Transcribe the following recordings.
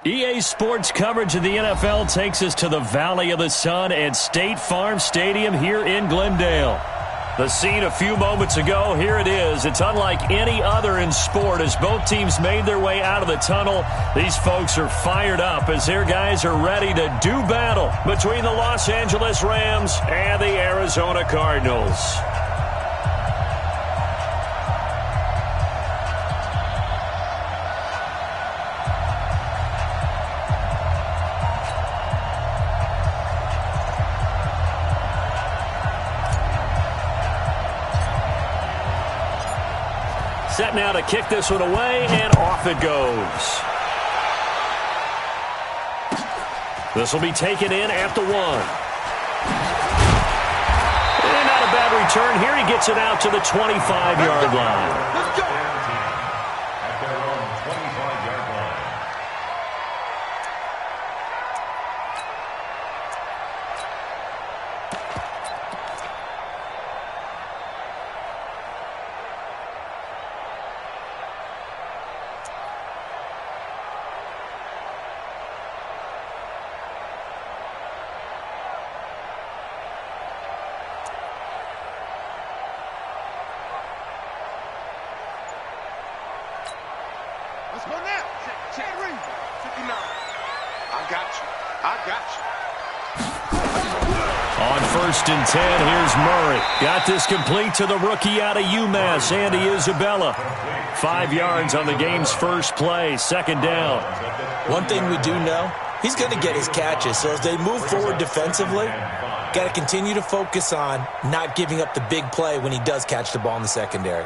EA Sports coverage of the NFL takes us to the Valley of the Sun at State Farm Stadium here in Glendale. The scene a few moments ago, here it is. It's unlike any other in sport as both teams made their way out of the tunnel. These folks are fired up as their guys are ready to do battle between the Los Angeles Rams and the Arizona Cardinals. Set now to kick this one away, and off it goes. This will be taken in at the 1. And not a bad return here. He gets it out to the 25-yard line. Let's go. Let's go now. Check ring. 59. I got you. On 1st and 10, here's Murray. Got this complete to the rookie out of UMass, Andy Isabella. 5 yards on the game's first play, 2nd down. One thing we do know, he's going to get his catches. So as they move forward defensively, got to continue to focus on not giving up the big play when he does catch the ball in the secondary.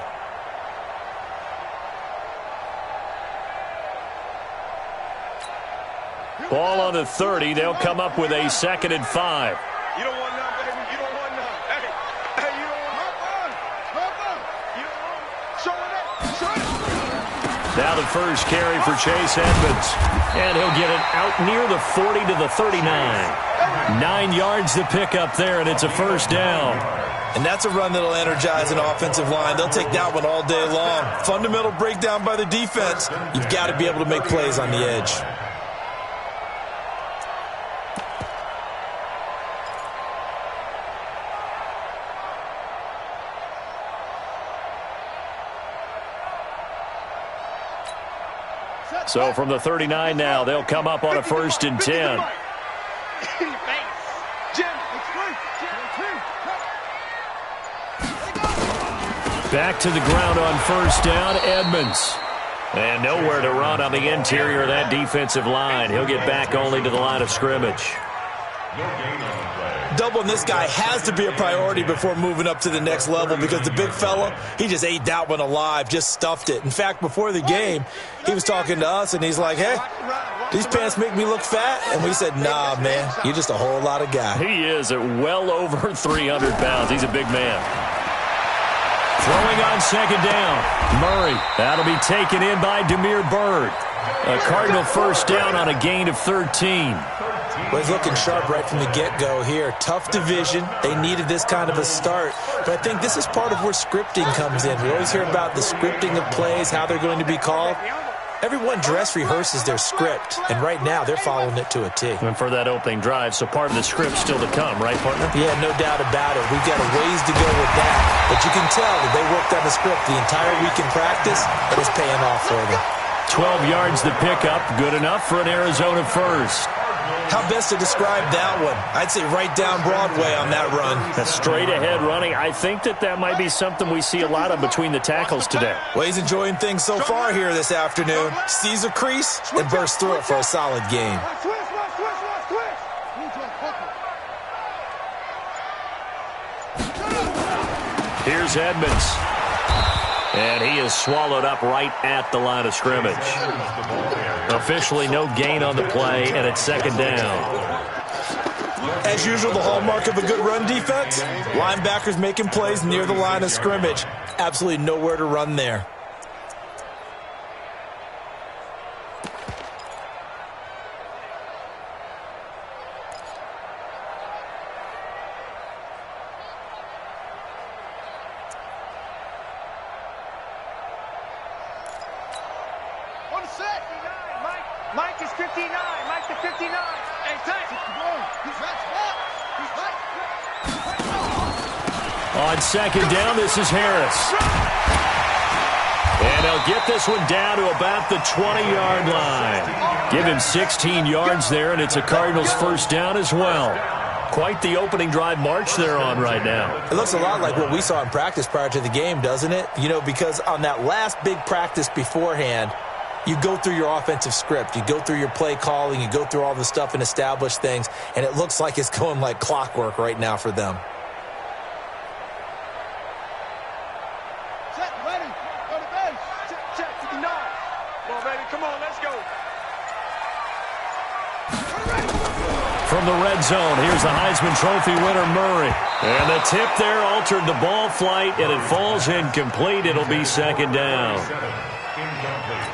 Ball on the 30. They'll come up with a 2nd and 5. You don't want none, baby. You don't want none. Hey, you don't want none. You don't want show it up. Now the first carry for Chase Edmonds. And he'll get it out near the 40 to the 39. 9 yards to pick up there, and it's a 1st down. And that's a run that'll energize an offensive line. They'll take that one all day long. Fundamental breakdown by the defense. You've got to be able to make plays on the edge. So from the 39 now, they'll come up on a 1st and 10. Back to the ground on 1st down, Edmonds. And nowhere to run on the interior of that defensive line. He'll get back only to the line of scrimmage. Doubling this guy has to be a priority before moving up to the next level because the big fella, he just ate that one alive, just stuffed it. In fact, before the game, he was talking to us, and he's like, hey, these pants make me look fat? And we said, nah, man, you're just a whole lot of guy. He is at well over 300 pounds. He's a big man. Throwing on 2nd down. Murray. That'll be taken in by Damiere Byrd. A Cardinal 1st down on a gain of 13. Well, he's looking sharp right from the get-go here. Tough division. They needed this kind of a start. But I think this is part of where scripting comes in. We always hear about the scripting of plays, how they're going to be called. Everyone dress rehearses their script, and right now they're following it to a T. And for that opening drive, so part of the script still to come, right, partner? Yeah, no doubt about it. We've got a ways to go with that. But you can tell that they worked on the script the entire week in practice, and it's paying off for them. 12 yards to pick up, good enough for an Arizona 1st. How best to describe that one? I'd say right down Broadway on that run. That's straight ahead running. I think that might be something we see a lot of between the tackles today. Well, he's enjoying things so far here this afternoon. Sees a crease and bursts through it for a solid game. Here's Edmonds. And he is swallowed up right at the line of scrimmage. Officially no gain on the play, and it's 2nd down. As usual, the hallmark of a good run defense, linebackers making plays near the line of scrimmage. Absolutely nowhere to run there. Mike. Mike is 59. Mike to 59. Hey, tight. He's right spot. He's right. On second down, this is Harris. And they'll get this one down to about the 20-yard line. Give him 16 yards there, and it's a Cardinals first down as well. Quite the opening drive march they're on right now. It looks a lot like what we saw in practice prior to the game, doesn't it? You know, because on that last big practice beforehand, you go through your offensive script. You go through your play calling. You go through all the stuff and establish things, and it looks like it's going like clockwork right now for them. Set, ready. Go to base. Check 59. Come on, baby. Come on, let's go. From the red zone, here's the Heisman Trophy winner, Murray. And the tip there altered the ball flight, and it falls incomplete. It'll be second down.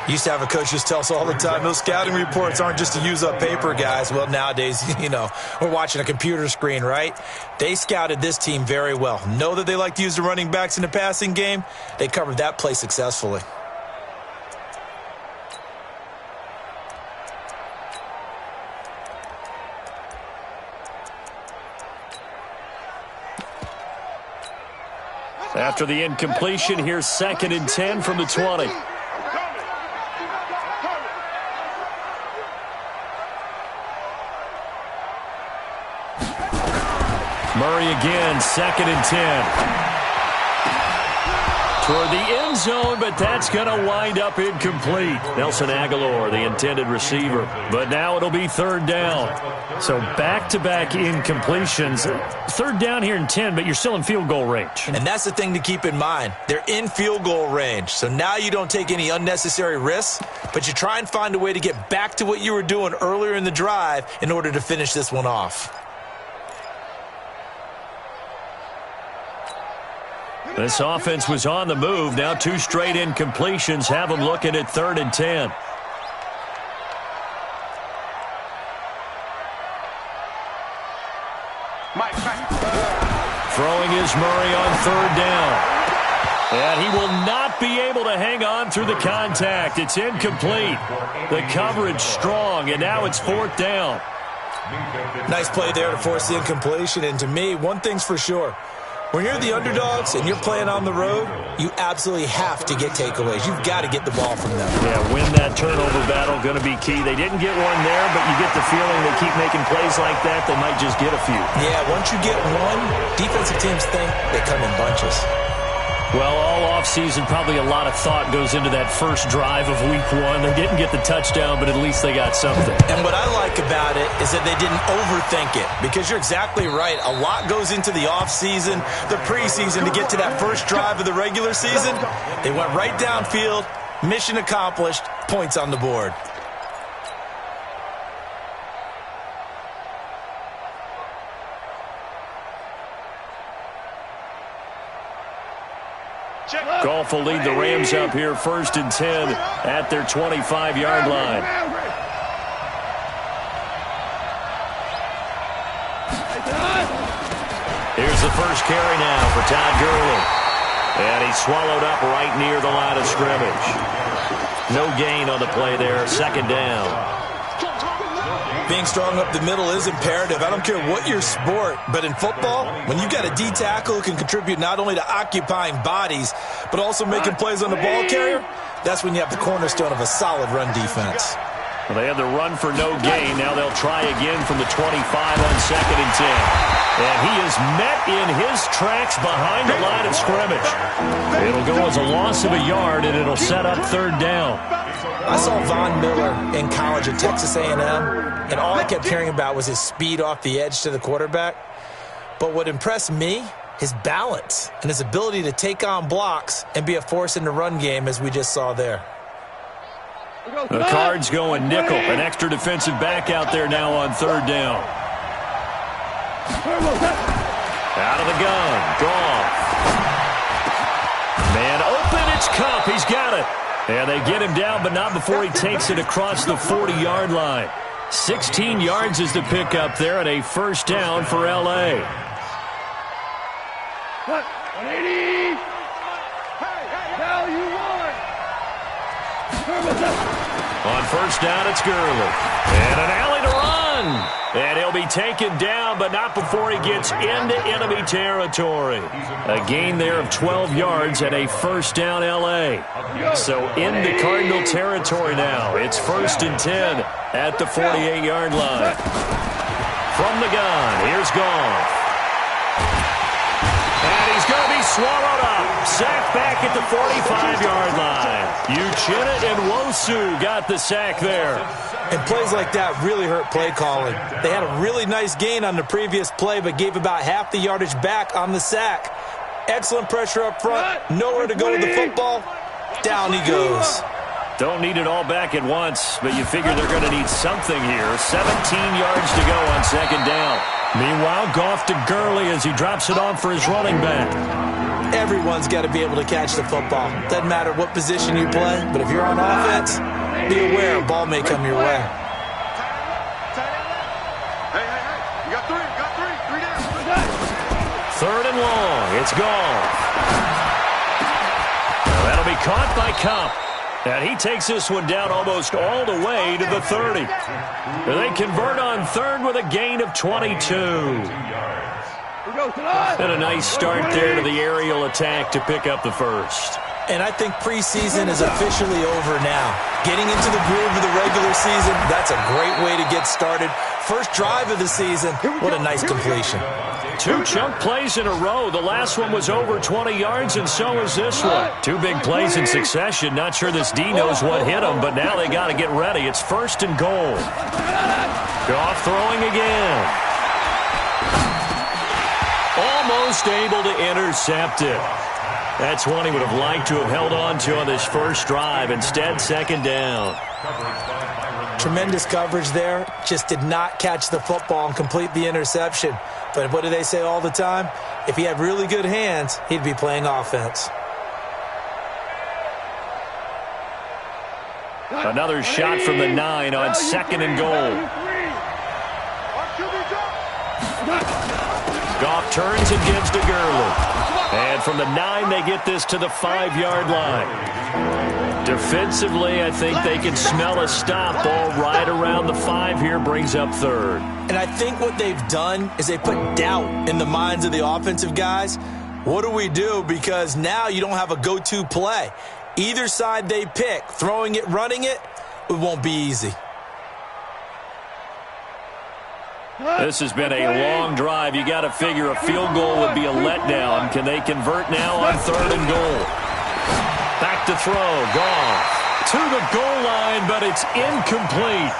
Used to have a coach just tell us all the time, those scouting reports aren't just to use up paper, guys. Well, nowadays, you know, we're watching a computer screen, right? They scouted this team very well. Know that they like to use the running backs in the passing game. They covered that play successfully. After the incompletion, here's second and 10 from the 20. Murray again, second and 10. Toward the end zone, but that's going to wind up incomplete. Nelson Aguilar, the intended receiver. But now it'll be third down. So back-to-back incompletions. Third down here in 10, but you're still in field goal range. And that's the thing to keep in mind. They're in field goal range. So now you don't take any unnecessary risks, but you try and find a way to get back to what you were doing earlier in the drive in order to finish this one off. This offense was on the move. Now two straight incompletions have them looking at third and 10. Throwing is Murray on third down. And he will not be able to hang on through the contact. It's incomplete. The coverage strong, and now it's fourth down. Nice play there to force the incompletion. And to me, one thing's for sure. When you're the underdogs and you're playing on the road, you absolutely have to get takeaways. You've got to get the ball from them. Yeah, win that turnover battle, going to be key. They didn't get one there, but you get the feeling they keep making plays like that, they might just get a few. Yeah, once you get one, defensive teams think they come in bunches. Well, all offseason, probably a lot of thought goes into that first drive of week one. They didn't get the touchdown, but at least they got something. And what I like about it is that they didn't overthink it, because you're exactly right. A lot goes into the offseason, the preseason to get to that first drive of the regular season. They went right downfield, mission accomplished, points on the board. Goff will lead the Rams up here first and 10 at their 25-yard line. Here's the first carry now for Todd Gurley. And he's swallowed up right near the line of scrimmage. No gain on the play there, second down. Being strong up the middle is imperative. I don't care what your sport, but in football, when you've got a D tackle who can contribute not only to occupying bodies, but also making plays on the ball carrier, that's when you have the cornerstone of a solid run defense. Well, they had the run for no gain. Now they'll try again from the 25 on second and 10. And he is met in his tracks behind the line of scrimmage. It'll go as a loss of a yard, and it'll set up third down. I saw Von Miller in college at Texas A&M, and all I kept hearing about was his speed off the edge to the quarterback. But what impressed me, his balance and his ability to take on blocks and be a force in the run game, as we just saw there. The Cards going nickel. An extra defensive back out there now on third down. Out of the gun. Goff. Man open. It's Kupp. He's got it. And they get him down, but not before he takes it across the 40-yard line. 16 yards is the pickup there, and a first down for L.A. 180. Hey, now you won. On first down, it's Gurley. And an alley to run. And he'll be taken down, but not before he gets into enemy territory. A gain there of 12 yards and a first down L.A. So into Cardinal territory now. It's 1st and 10 at the 48-yard line. From the gun, here's Goff. And he's going to be swallowed up. Sacked back at the 45-yard line. Uchenna and Nwosu got the sack there. And plays like that really hurt play calling. They had a really nice gain on the previous play, but gave about half the yardage back on the sack. Excellent pressure up front. Nowhere to go with the football. Down he goes. Don't need it all back at once, but you figure they're going to need something here. 17 yards to go on second down. Meanwhile, Goff to Gurley as he drops it on for his running back. Everyone's got to be able to catch the football. Doesn't matter what position you play, but if you're on offense, be aware a ball may come your way. Hey, you got three down. Third and long, it's Goff. That'll be caught by Kupp. And he takes this one down almost all the way to the 30. They convert on third with a gain of 22. And a nice start there to the aerial attack to pick up the first. And I think preseason is officially over now. Getting into the groove of the regular season, that's a great way to get started. First drive of the season, what a nice completion. 2 chunk plays in a row. The last one was over 20 yards, and so is this one. 2 big plays in succession. Not sure this D knows what hit him, but now they got to get ready. It's 1st and goal. Goff throwing again. Almost able to intercept it. That's one he would have liked to have held on to on this first drive. Instead, second down. Tremendous coverage there. Just did not catch the football and complete the interception. But what do they say all the time? If he had really good hands, he'd be playing offense. Another shot from the 9 on 2nd and goal. Goff turns and gives to Gurley. And from the 9, they get this to the 5-yard line. Defensively, I think they can smell a stop. Ball right around the 5 here, brings up third. And I think what they've done is they put doubt in the minds of the offensive guys. What do we do? Because now you don't have a go-to play. Either side they pick, throwing it, running it, it won't be easy. This has been a long drive. You got to figure a field goal would be a letdown. Can they convert now on 3rd and goal? Back to throw. Goff to the goal line, but it's incomplete.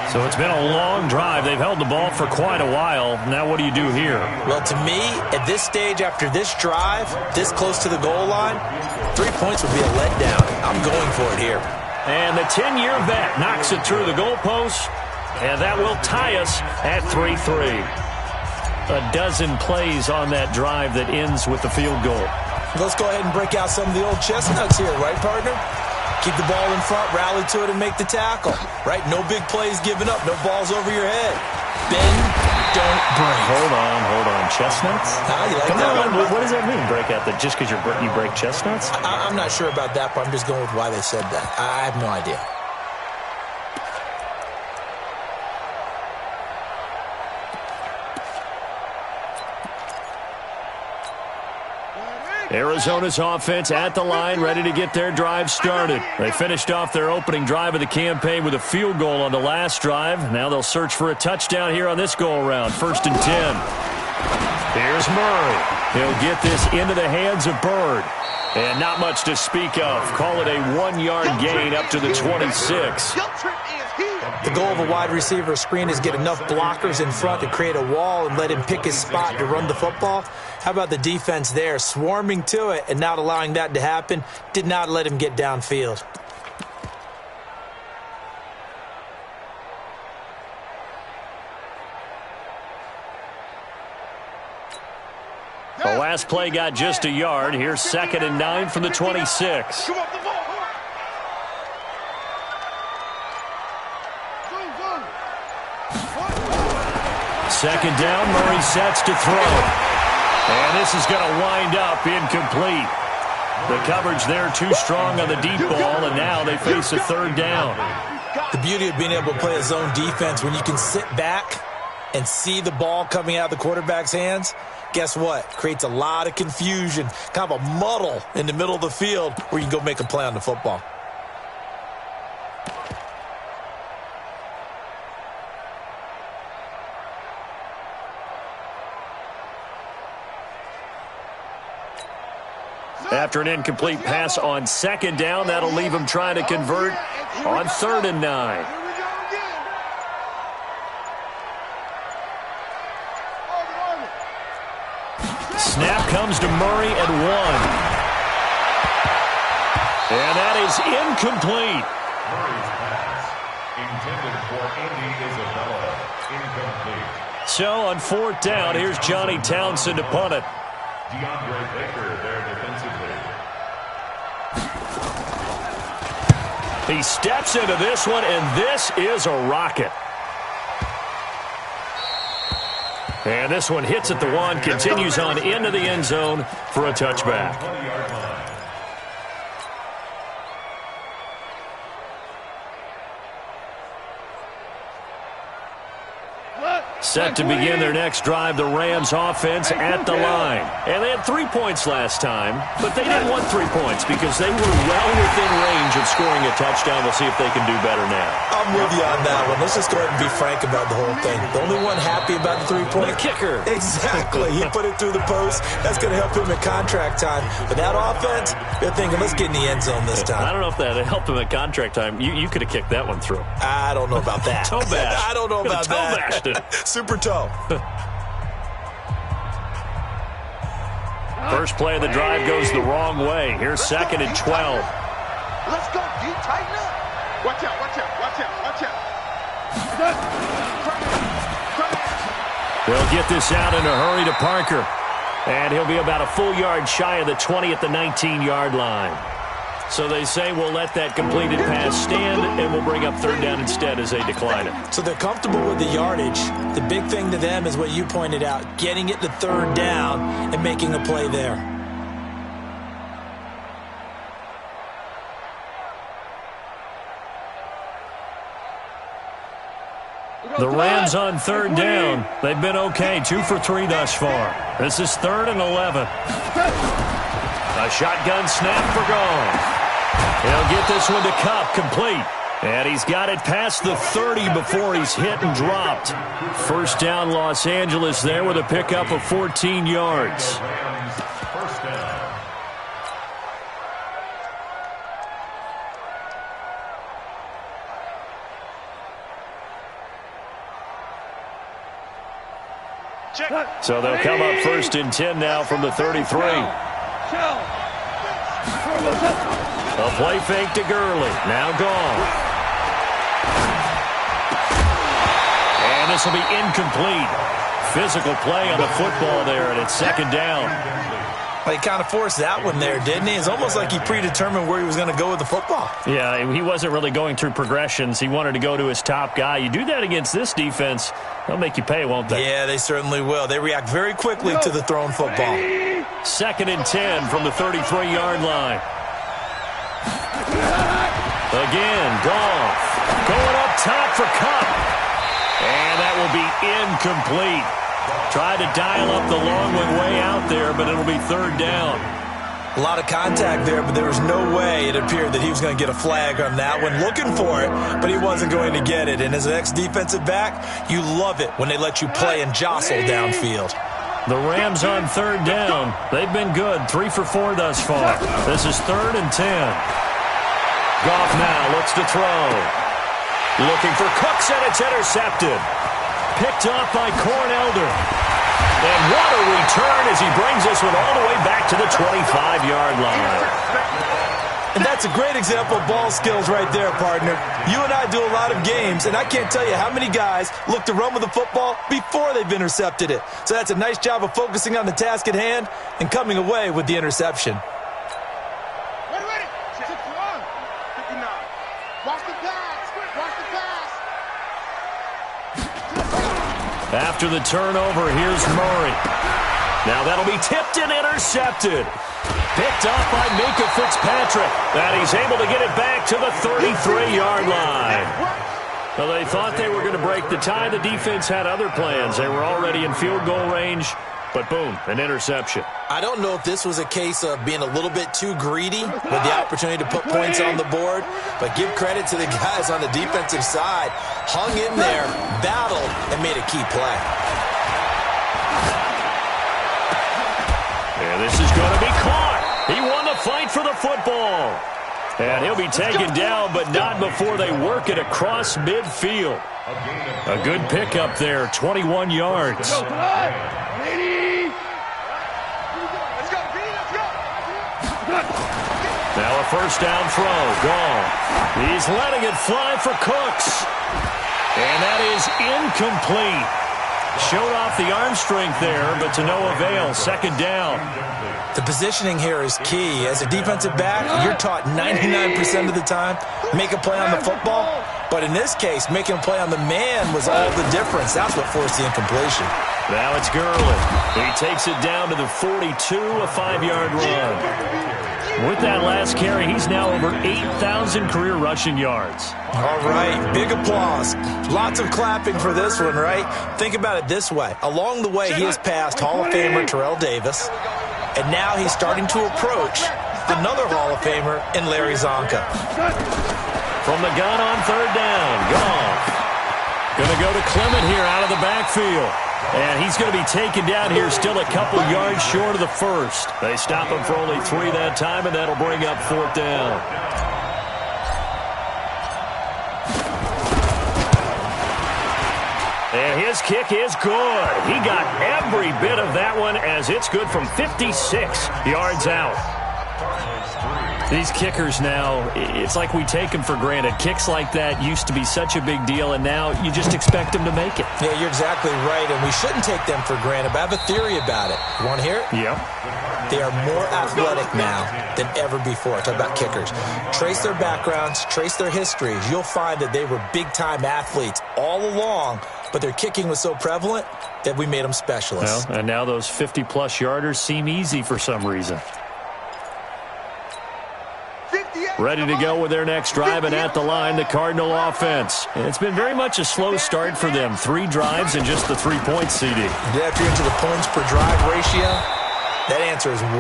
So it's been a long drive. They've held the ball for quite a while. Now what do you do here? Well, to me, at this stage, after this drive, this close to the goal line, 3 points would be a letdown. I'm going for it here. And the 10-year vet knocks it through the goalpost. And that will tie us at 3-3. A dozen plays on that drive that ends with the field goal. Let's go ahead and break out some of the old chestnuts here, right, partner? Keep the ball in front, rally to it, and make the tackle, right? No big plays given up, no balls over your head. Bend, don't break. Hold on. Chestnuts? You like Come that on, one? what does that mean, break out? Just because you break chestnuts? I'm not sure about that, but I'm just going with why they said that. I have no idea. Arizona's offense at the line, ready to get their drive started. They finished off their opening drive of the campaign with a field goal on the last drive. Now they'll search for a touchdown here on this go-around. 1st and 10. Here's Murray. He'll get this into the hands of Bird. And not much to speak of. Call it a 1-yard gain up to the 26. The goal of a wide receiver screen is get enough blockers in front to create a wall and let him pick his spot to run the football. How about the defense there, swarming to it and not allowing that to happen? Did not let him get downfield. The last play got just a yard. Here's 2nd and 9 from the 26. Second down, Murray sets to throw. And this is going to wind up incomplete. The coverage there too strong on the deep ball, and now they face a 3rd down. The beauty of being able to play a zone defense when you can sit back and see the ball coming out of the quarterback's hands, guess what? Creates a lot of confusion, kind of a muddle in the middle of the field where you can go make a play on the football. After an incomplete pass on second down, that'll leave him trying to convert on 3rd and 9. Snap comes to Murray at 1. And that is incomplete. Murray's pass, intended for Andy Isabella, incomplete. So on 4th down, here's Johnny Townsend to punt it. DeAndre Baker there defensively. He steps into this one, and this is a rocket. And this one hits at the 1, continues on into the end zone for a touchback. 20-yard line. Set to begin their next drive, the Rams offense at the line. And they had 3 points last time, but they didn't want 3 points because they were well within range of scoring a touchdown. We'll see if they can do better now. I'm with you on that one. Let's just go ahead and be frank about the whole thing. The only one happy about the 3-point? The kicker. Exactly. He put it through the post. That's going to help him at contract time. But that offense, they're thinking, let's get in the end zone this time. I don't know if that helped him at contract time. You could have kicked that one through. I don't know about that. Toe bash. I don't know about toe that. bashed it. Super toe. First play of the drive goes the wrong way. Here's 2nd and 12. Let's go, D. Tighten up. Watch out, watch out, watch out, watch out. They'll get this out in a hurry to Parker. And he'll be about a full yard shy of the 20 at the 19-yard line. So they say we'll let that completed pass stand, and we'll bring up 3rd down instead as they decline it. So they're comfortable with the yardage. The big thing to them is what you pointed out, getting it to 3rd down and making a play there. The Rams on 3rd down. They've been okay, 2 for 3 thus far. This is 3rd and 11. A shotgun snap for Goff. He'll get this one to Cup, complete. And he's got it past the 30 before he's hit and dropped. First down, Los Angeles there with a pickup of 14 yards. Rams, first down. So they'll come up 1st and 10 now from the 33. A play fake to Gurley. Now gone. And this will be incomplete. Physical play on the football there, and it's 2nd down. Well, he kind of forced that one there, didn't he? It's almost like he predetermined where he was going to go with the football. Yeah, he wasn't really going through progressions. He wanted to go to his top guy. You do that against this defense, they'll make you pay, won't they? Yeah, they certainly will. They react very quickly to the thrown football. 2nd and 10 from the 33-yard line. Again, Goff going up top for Cup. And that will be incomplete. Tried to dial up the long one way out there, but it'll be 3rd down. A lot of contact there, but there was no way it appeared that he was going to get a flag on that one. Looking for it, but he wasn't going to get it. And as an ex-defensive back, you love it when they let you play and jostle downfield. The Rams on 3rd down. They've been good, 3 for 4 thus far. This is 3rd and 10. Goff now looks to throw. Looking for Cooks, and it's intercepted. Picked off by Cornelder. And what a return as he brings this one all the way back to the 25-yard line. And that's a great example of ball skills right there, partner. You and I do a lot of games, and I can't tell you how many guys look to run with the football before they've intercepted it. So that's a nice job of focusing on the task at hand and coming away with the interception. Ready. 61. 59. Watch the pass. Watch the pass. After the turnover, here's Murray. Now that'll be tipped and intercepted. Picked off by Minka Fitzpatrick. And he's able to get it back to the 33-yard line. Well, they thought they were going to break the tie. The defense had other plans. They were already in field goal range, but boom, an interception. I don't know if this was a case of being a little bit too greedy with the opportunity to put points on the board, but give credit to the guys on the defensive side. Hung in there, battled, and made a key play. And this is going to be caught. He won the fight for the football. And he'll be taken down, but not before they work it across midfield. A good pickup there, 21 yards. Now a first down throw, gone. He's letting it fly for Cooks. And that is incomplete. Showed off the arm strength there, but to no avail. Second down. The positioning here is key. As a defensive back, you're taught 99% of the time, make a play on the football. But in this case, making a play on the man was all the difference. That's what forced the incompletion. Now it's Gurley. He takes it down to the 42, a 5-yard run. With that last carry, he's now over 8,000 career rushing yards. All right, big applause. Lots of clapping for this one, right? Think about it this way. Along the way, he has passed Hall of Famer Terrell Davis, and now he's starting to approach another Hall of Famer in Larry Zonka. From the gun on third down, Goff. Going to go to Clement here out of the backfield. And he's going to be taken down here still a couple yards short of the first. They stop him for only 3 that time, and that'll bring up fourth down. And his kick is good. He got every bit of that one as it's good from 56 yards out. These kickers now, it's like we take them for granted. Kicks like that used to be such a big deal, and now you just expect them to make it. Yeah, you're exactly right, and we shouldn't take them for granted, but I have a theory about it. You want to hear it? Yeah. They are more athletic now than ever before. Talk about kickers. Trace their backgrounds, trace their histories. You'll find that they were big-time athletes all along, but their kicking was so prevalent that we made them specialists. Well, and now those 50-plus yarders seem easy for some reason. Ready to go with their next drive, and at the line, the Cardinal offense. And it's been very much a slow start for them. 3 drives and just the 3 points, CD. Yeah, if you're into the points per drive ratio, that answer is 1.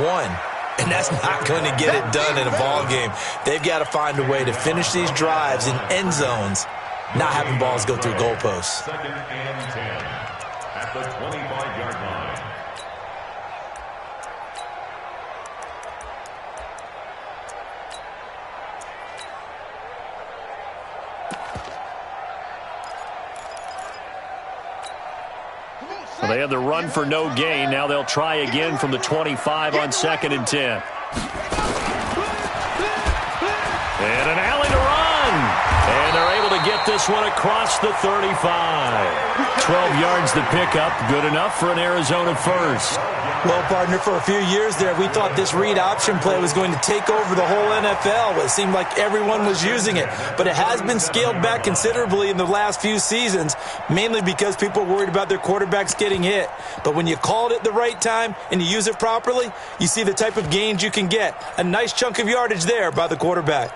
And that's not going to get it done in a ball game. They've got to find a way to finish these drives in end zones, not having balls go through goalposts. Second and 10 at the 25-yard line. Well, they had the run for no gain. Now they'll try again from the 25 on second and 10. And an alley to run. And they're able to get this one across the 35. 12 yards to pick up. Good enough for an Arizona first. Well, partner, for a few years there, we thought this read option play was going to take over the whole NFL. It seemed like everyone was using it. But it has been scaled back considerably in the last few seasons, mainly because people are worried about their quarterbacks getting hit. But when you call it at the right time and you use it properly, you see the type of gains you can get. A nice chunk of yardage there by the quarterback.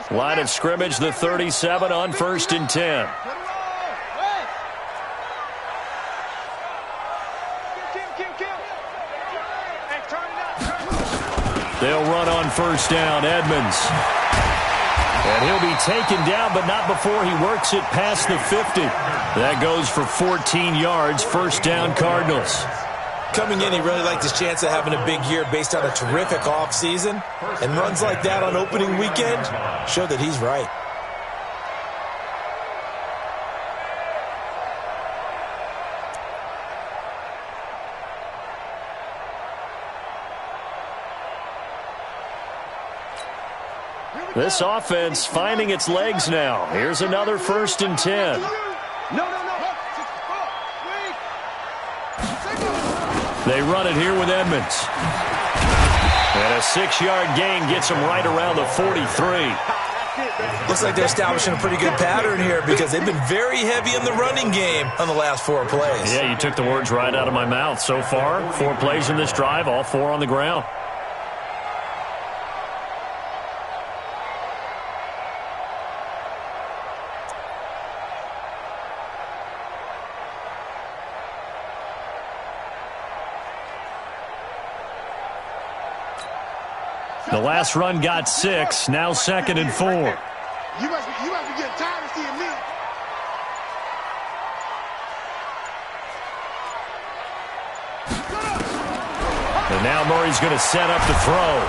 Line of scrimmage, the 37 on first and 10. They'll run on first down, Edmonds. And he'll be taken down, but not before he works it past the 50. That goes for 14 yards, first down Cardinals. Coming in, he really liked his chance of having a big year based on a terrific offseason. And runs like that on opening weekend show that he's right. This offense finding its legs now. Here's another first and 10. They run it here with Edmonds. And a 6-yard gain gets him right around the 43. Looks like they're establishing a pretty good pattern here because they've been very heavy in the running game on the last 4 plays. Yeah, you took the words right out of my mouth. So far, 4 plays in this drive, all 4 on the ground. The last run got 6, now 2nd and 4. You must be getting tired of seeing me. And now Murray's going to set up the throw.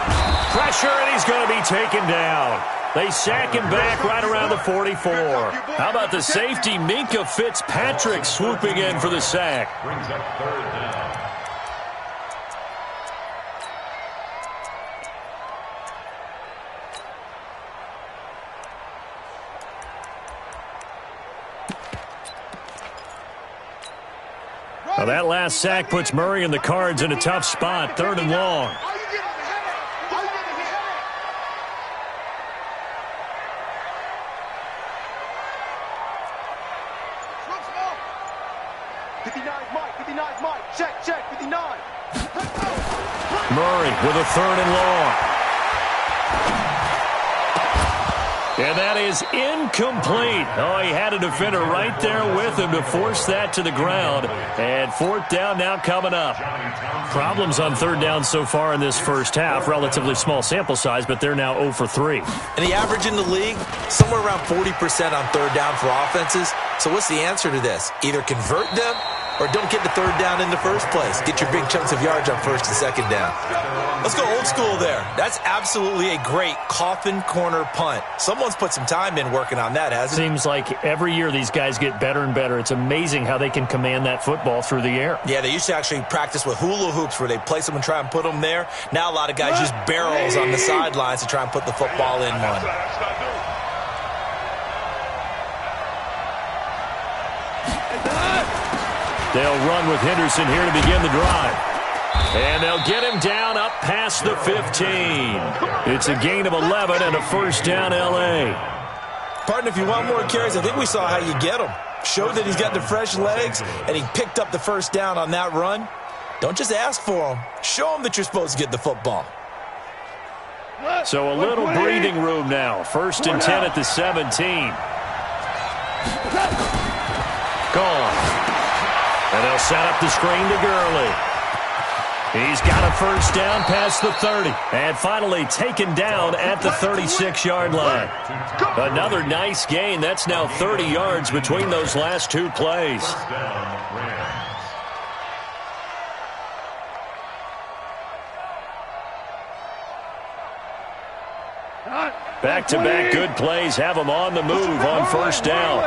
Pressure, and he's going to be taken down. They sack him back right around the 44. How about the safety, Minkah Fitzpatrick, swooping in for the sack. Brings up 3rd down. Now that last sack puts Murray and the Cards in a tough spot, 3rd and long. Are you getting the headache? Are you getting the headache? 59's Mike. 59's Mike. Check. 59. Murray with a 3rd and long. And that is incomplete. Oh, he had a defender right there with him to force that to the ground. And 4th down now coming up. Problems on 3rd down so far in this first half. Relatively small sample size, but they're now 0 for 3. And the average in the league, somewhere around 40% on 3rd down for offenses. So what's the answer to this? Either convert them or don't get the 3rd down in the first place. Get your big chunks of yards on 1st and 2nd down. Let's go old school there. That's absolutely a great coffin corner punt. Someone's put some time in working on that, hasn't it? Seems like every year these guys get better and better. It's amazing how they can command that football through the air. Yeah, they used to actually practice with hula hoops where they place them and try and put them there. Now a lot of guys use barrels on the sidelines to try and put the football in one. They'll run with Henderson here to begin the drive. And they'll get him down up past the 15. It's a gain of 11 and a 1st down L.A. Partner, if you want more carries, I think we saw how you get them. Showed that he's got the fresh legs, and he picked up the 1st down on that run. Don't just ask for them. Show them that you're supposed to get the football. So a little breathing room now. 1st and 10 at the 17. Gone. And they'll set up the screen to Gurley. He's got a 1st down past the 30. And finally taken down at the 36-yard line. Another nice gain. That's now 30 yards between those last 2 plays. Back-to-back good plays have them on the move on 1st down.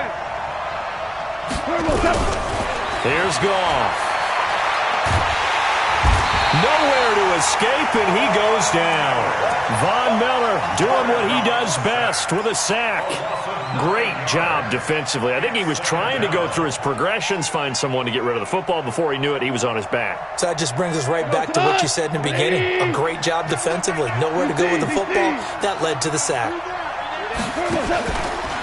Here's Goff. Nowhere to escape, and he goes down. Von Miller doing what he does best with a sack. Great job defensively. I think he was trying to go through his progressions, find someone to get rid of the football. Before he knew it, he was on his back. So that just brings us right back to what you said in the beginning. A great job defensively. Nowhere to go with the football. That led to the sack.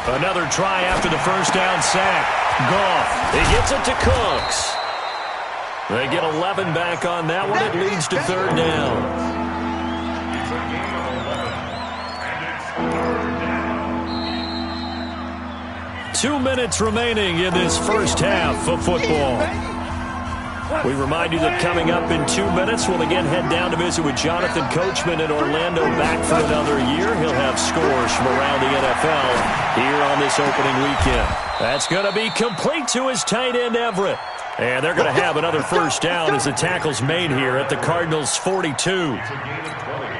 Another try after the 1st down sack. Goff, he gets it to Cooks. They get 11 back on that one. It leads to 3rd down. 2 minutes remaining in this first half of football. We remind you that coming up in 2 minutes, we'll again head down to visit with Jonathan Coachman in Orlando, back for another year. He'll have scores from around the NFL here on this opening weekend. That's going to be complete to his tight end, Everett. And they're going to have another 1st down as the tackle's made here at the Cardinals' 42.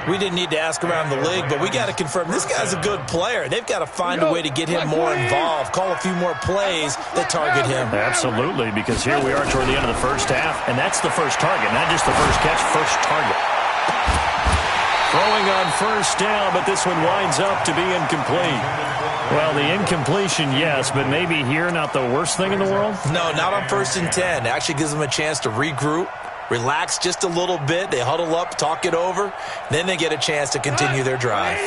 We didn't need to ask around the league, but we got to confirm this guy's a good player. They've got to find a way to get him more involved, call a few more plays that target him. Absolutely, because here we are toward the end of the first half, and that's the first target, not just the first catch, first target. Throwing on 1st down, but this one winds up to be incomplete. Well, the incompletion, yes, but maybe here not the worst thing in the world? No, not on 1st and 10. It actually gives them a chance to regroup, relax just a little bit. They huddle up, talk it over. Then they get a chance to continue their drive.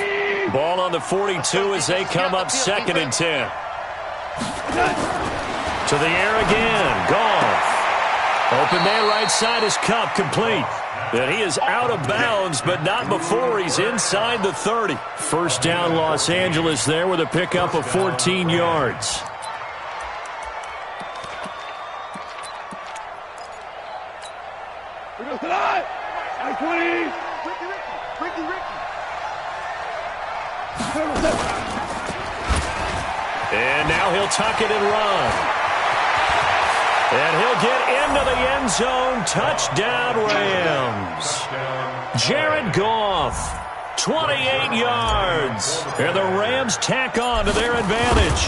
Ball on the 42 as they come up 2nd and 10. To the air again. Goff. Open man right side is Cup, complete. And he is out of bounds, but not before he's inside the 30. First down, Los Angeles there with a pickup of 14 yards. And now he'll tuck it and run. And he'll get into the end zone. Touchdown, Rams. Jared Goff, 28 yards. And the Rams tack on to their advantage.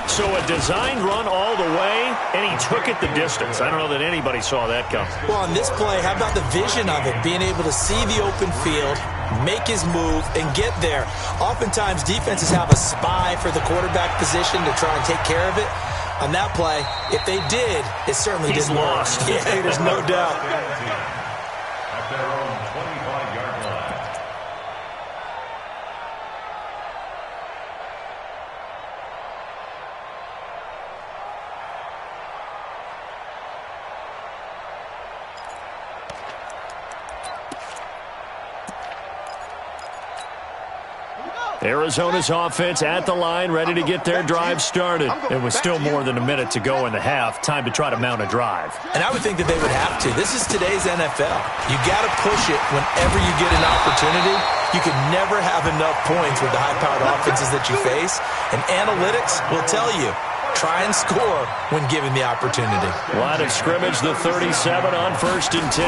So a designed run all the way, and he took it the distance. I don't know that anybody saw that come. Well, on this play, how about the vision of it? Being able to see the open field, make his move, and get there. Oftentimes, defenses have a spy for the quarterback position to try and take care of it. On that play, if they did, it certainly didn't work. Lost. Yeah, there's no doubt. At their own 25-yard line. Arizona's offense at the line, ready to get their drive started. It was still more than a minute to go in the half. Time to try to mount a drive. And I would think that they would have to. This is today's NFL. You got to push it whenever you get an opportunity. You can never have enough points with the high-powered offenses that you face. And analytics will tell you, try and score when given the opportunity. Line of scrimmage, the 37 on 1st and 10.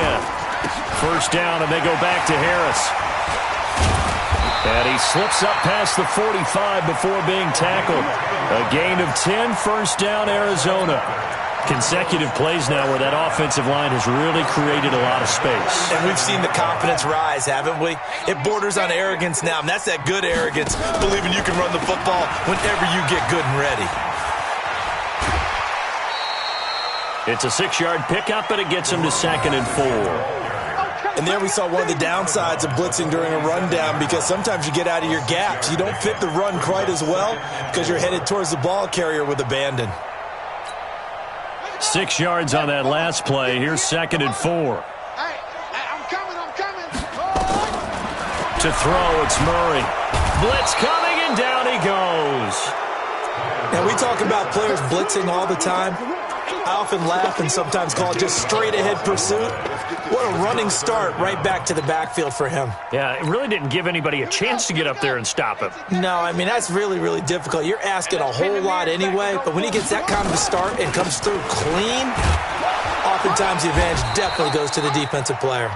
First down, and they go back to Harris. And he slips up past the 45 before being tackled. A gain of 10, first down, Arizona. Consecutive plays now where that offensive line has really created a lot of space. And we've seen the confidence rise, haven't we? It borders on arrogance now, and that's that good arrogance, believing you can run the football whenever you get good and ready. It's a 6-yard pickup, and it gets him to 2nd and 4. And there we saw one of the downsides of blitzing during a rundown, because sometimes you get out of your gaps. You don't fit the run quite as well because you're headed towards the ball carrier with abandon. 6 yards on that last play. Here's 2nd and 4. Hey, I'm coming. To throw, it's Murray. Blitz coming, and down he goes. Now, we talk about players blitzing all the time. I often laugh and sometimes call it just straight-ahead pursuit. What a running start right back to the backfield for him. Yeah, it really didn't give anybody a chance to get up there and stop him. No, I mean, that's really, really difficult. You're asking a whole lot anyway, but when he gets that kind of a start and comes through clean, oftentimes the advantage definitely goes to the defensive player.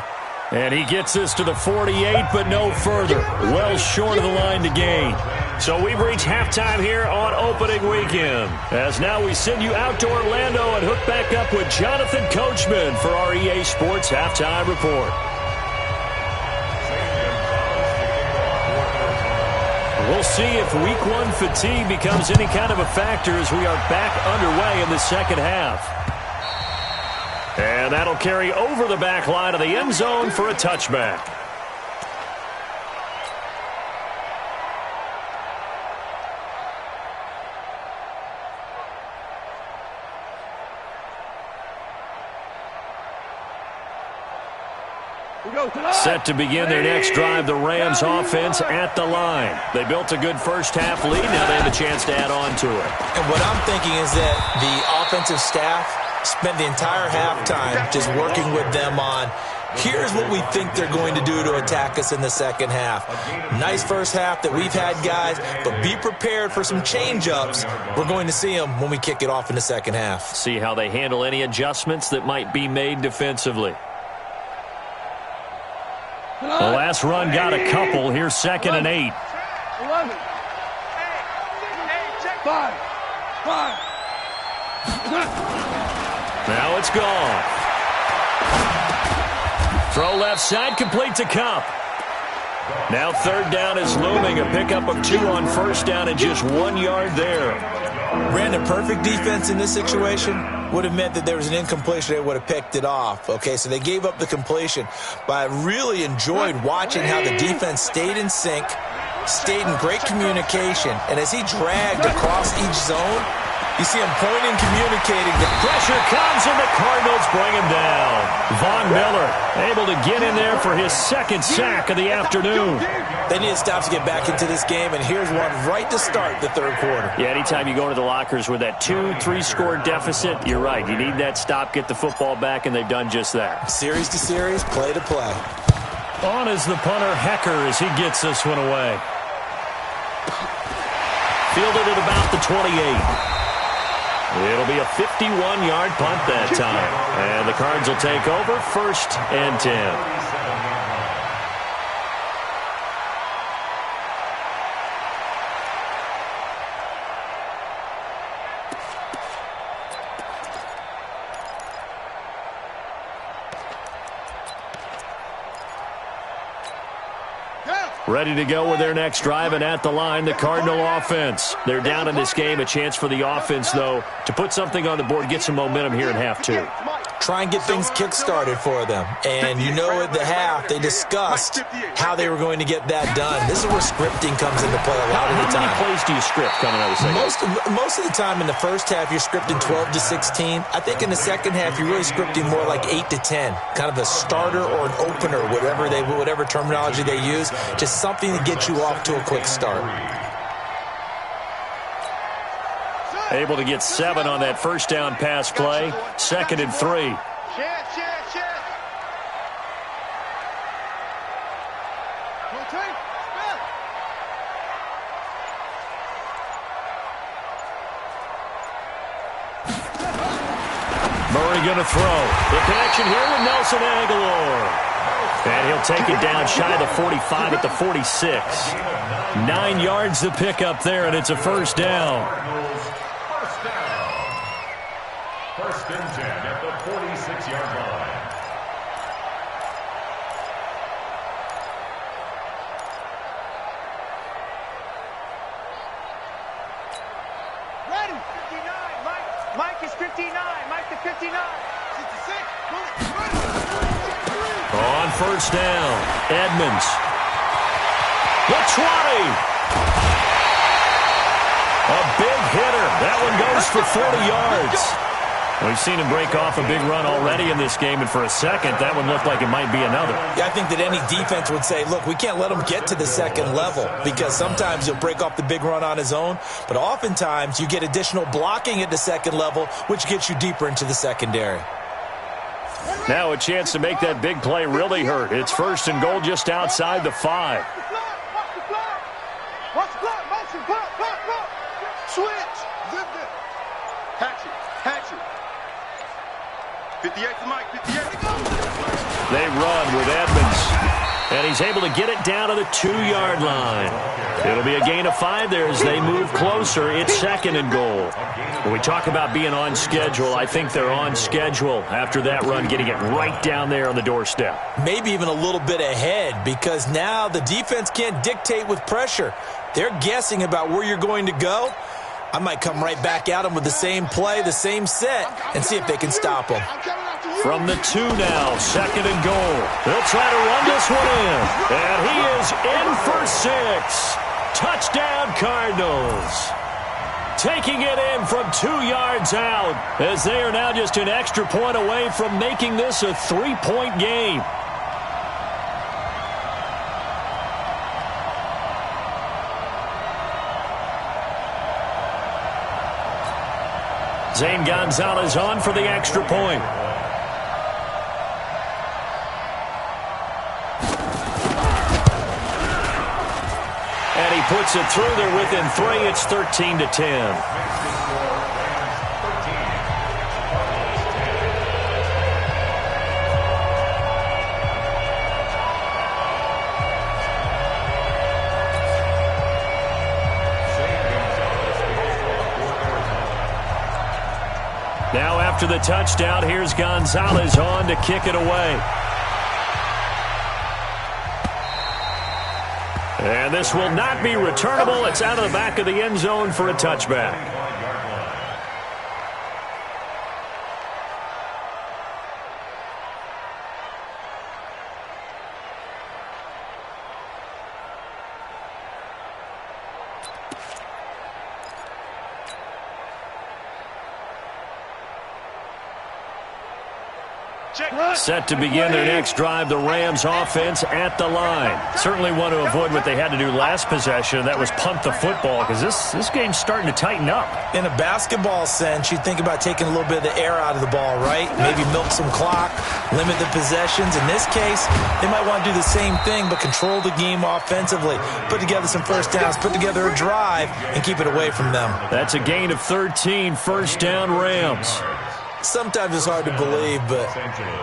And he gets this to the 48, but no further. Well short of the line to gain. So we've reached halftime here on opening weekend. As now we send you out to Orlando and hook back up with Jonathan Coachman for our EA Sports Halftime Report. We'll see if Week 1 fatigue becomes any kind of a factor as we are back underway in the second half. And that'll carry over the back line of the end zone for a touchback. Set to begin their next drive, the Rams offense at the line. They built a good first half lead. Now they have a chance to add on to it. And what I'm thinking is that the offensive staff spent the entire halftime just working with them on, here's what we think they're going to do to attack us in the second half. Nice first half that we've had, guys, but be prepared for some change-ups. We're going to see them when we kick it off in the second half. See how they handle any adjustments that might be made defensively. The last run got a couple. Here's 2nd and 8. 11. 5. Now it's gone. Throw left side, complete to Cup. Now 3rd down is looming. A pickup of 2 on 1st down and just 1 yard there. Ran a perfect defense in this situation. Would have meant that there was an incompletion. They would have picked it off. Okay, so they gave up the completion. But I really enjoyed watching how the defense stayed in sync, stayed in great communication, and as he dragged across each zone, you see him pointing, communicating. The pressure comes, and the Cardinals bring him down. Von Miller able to get in there for his second sack of the afternoon. They need a stop to get back into this game, and here's one right to start the third quarter. Yeah, anytime you go to the lockers with that 2-3 score deficit, you're right. You need that stop, get the football back, and they've done just that. Series to series, play to play. On is the punter, Hecker, as he gets this one away. Fielded at about the 28. It'll be a 51-yard punt that time. And the Cards will take over, 1st and 10. Ready to go with their next drive, and at the line, the Cardinal offense. They're down in this game. A chance for the offense, though, to put something on the board, get some momentum here in half two. Try and get things kick-started for them. And you know at the half, they discussed how they were going to get that done. This is where scripting comes into play a lot of the time. How many plays do you script coming out of the second? Most of the time in the first half, you're scripting 12 to 16. I think in the second half, you're really scripting more like 8 to 10. Kind of a starter or an opener, whatever terminology they use. Just something to get you off to a quick start. Able to get 7 on that first down pass play. 2nd and 3. Murray going to throw. The connection here with Nelson Aguilar. And he'll take it down shy of the 45 at the 46. 9 yards to pick up there, and it's a first down. First and 10 at the 46-yard line. Ready. 59. Mike is 59. Mike to 59. 66. On first down, Edmonds. The 20. A big hitter. That one goes for 40 yards. We've seen him break off a big run already in this game, and for a second, that one looked like it might be another. Yeah, I think that any defense would say, look, we can't let him get to the second level, because sometimes he'll break off the big run on his own, but oftentimes you get additional blocking at the second level, which gets you deeper into the secondary. Now a chance to make that big play really hurt. It's 1st and goal just outside the 5. Watch the clock. Motion. Clock. Switch. Zip it. Hatch it. 58 to Mike. 58. They run with Edmonds. And he's able to get it down to the 2-yard line. It'll be a gain of 5 there as they move closer. It's 2nd and goal. When we talk about being on schedule, I think they're on schedule after that run, getting it right down there on the doorstep. Maybe even a little bit ahead, because now the defense can't dictate with pressure. They're guessing about where you're going to go. I might come right back at them with the same play, the same set, and see if they can stop them. From the 2 now, 2nd and goal. They'll try to run this one in. And he is in for 6. Touchdown, Cardinals. Taking it in from 2 yards out, as they are now just an extra point away from making this a 3-point game. Zane Gonzalez on for the extra point. And he puts it through there within 3. It's 13-10. Now after the touchdown, here's Gonzalez on to kick it away. And this will not be returnable. It's out of the back of the end zone for a touchback. Set to begin their next drive, the Rams offense at the line. Certainly want to avoid what they had to do last possession. That was punt the football, because this game's starting to tighten up. In a basketball sense, you think about taking a little bit of the air out of the ball, right? Maybe milk some clock, limit the possessions. In this case, they might want to do the same thing, but control the game offensively. Put together some first downs, put together a drive, and keep it away from them. That's a gain of 13, first down Rams. Sometimes it's hard to believe, but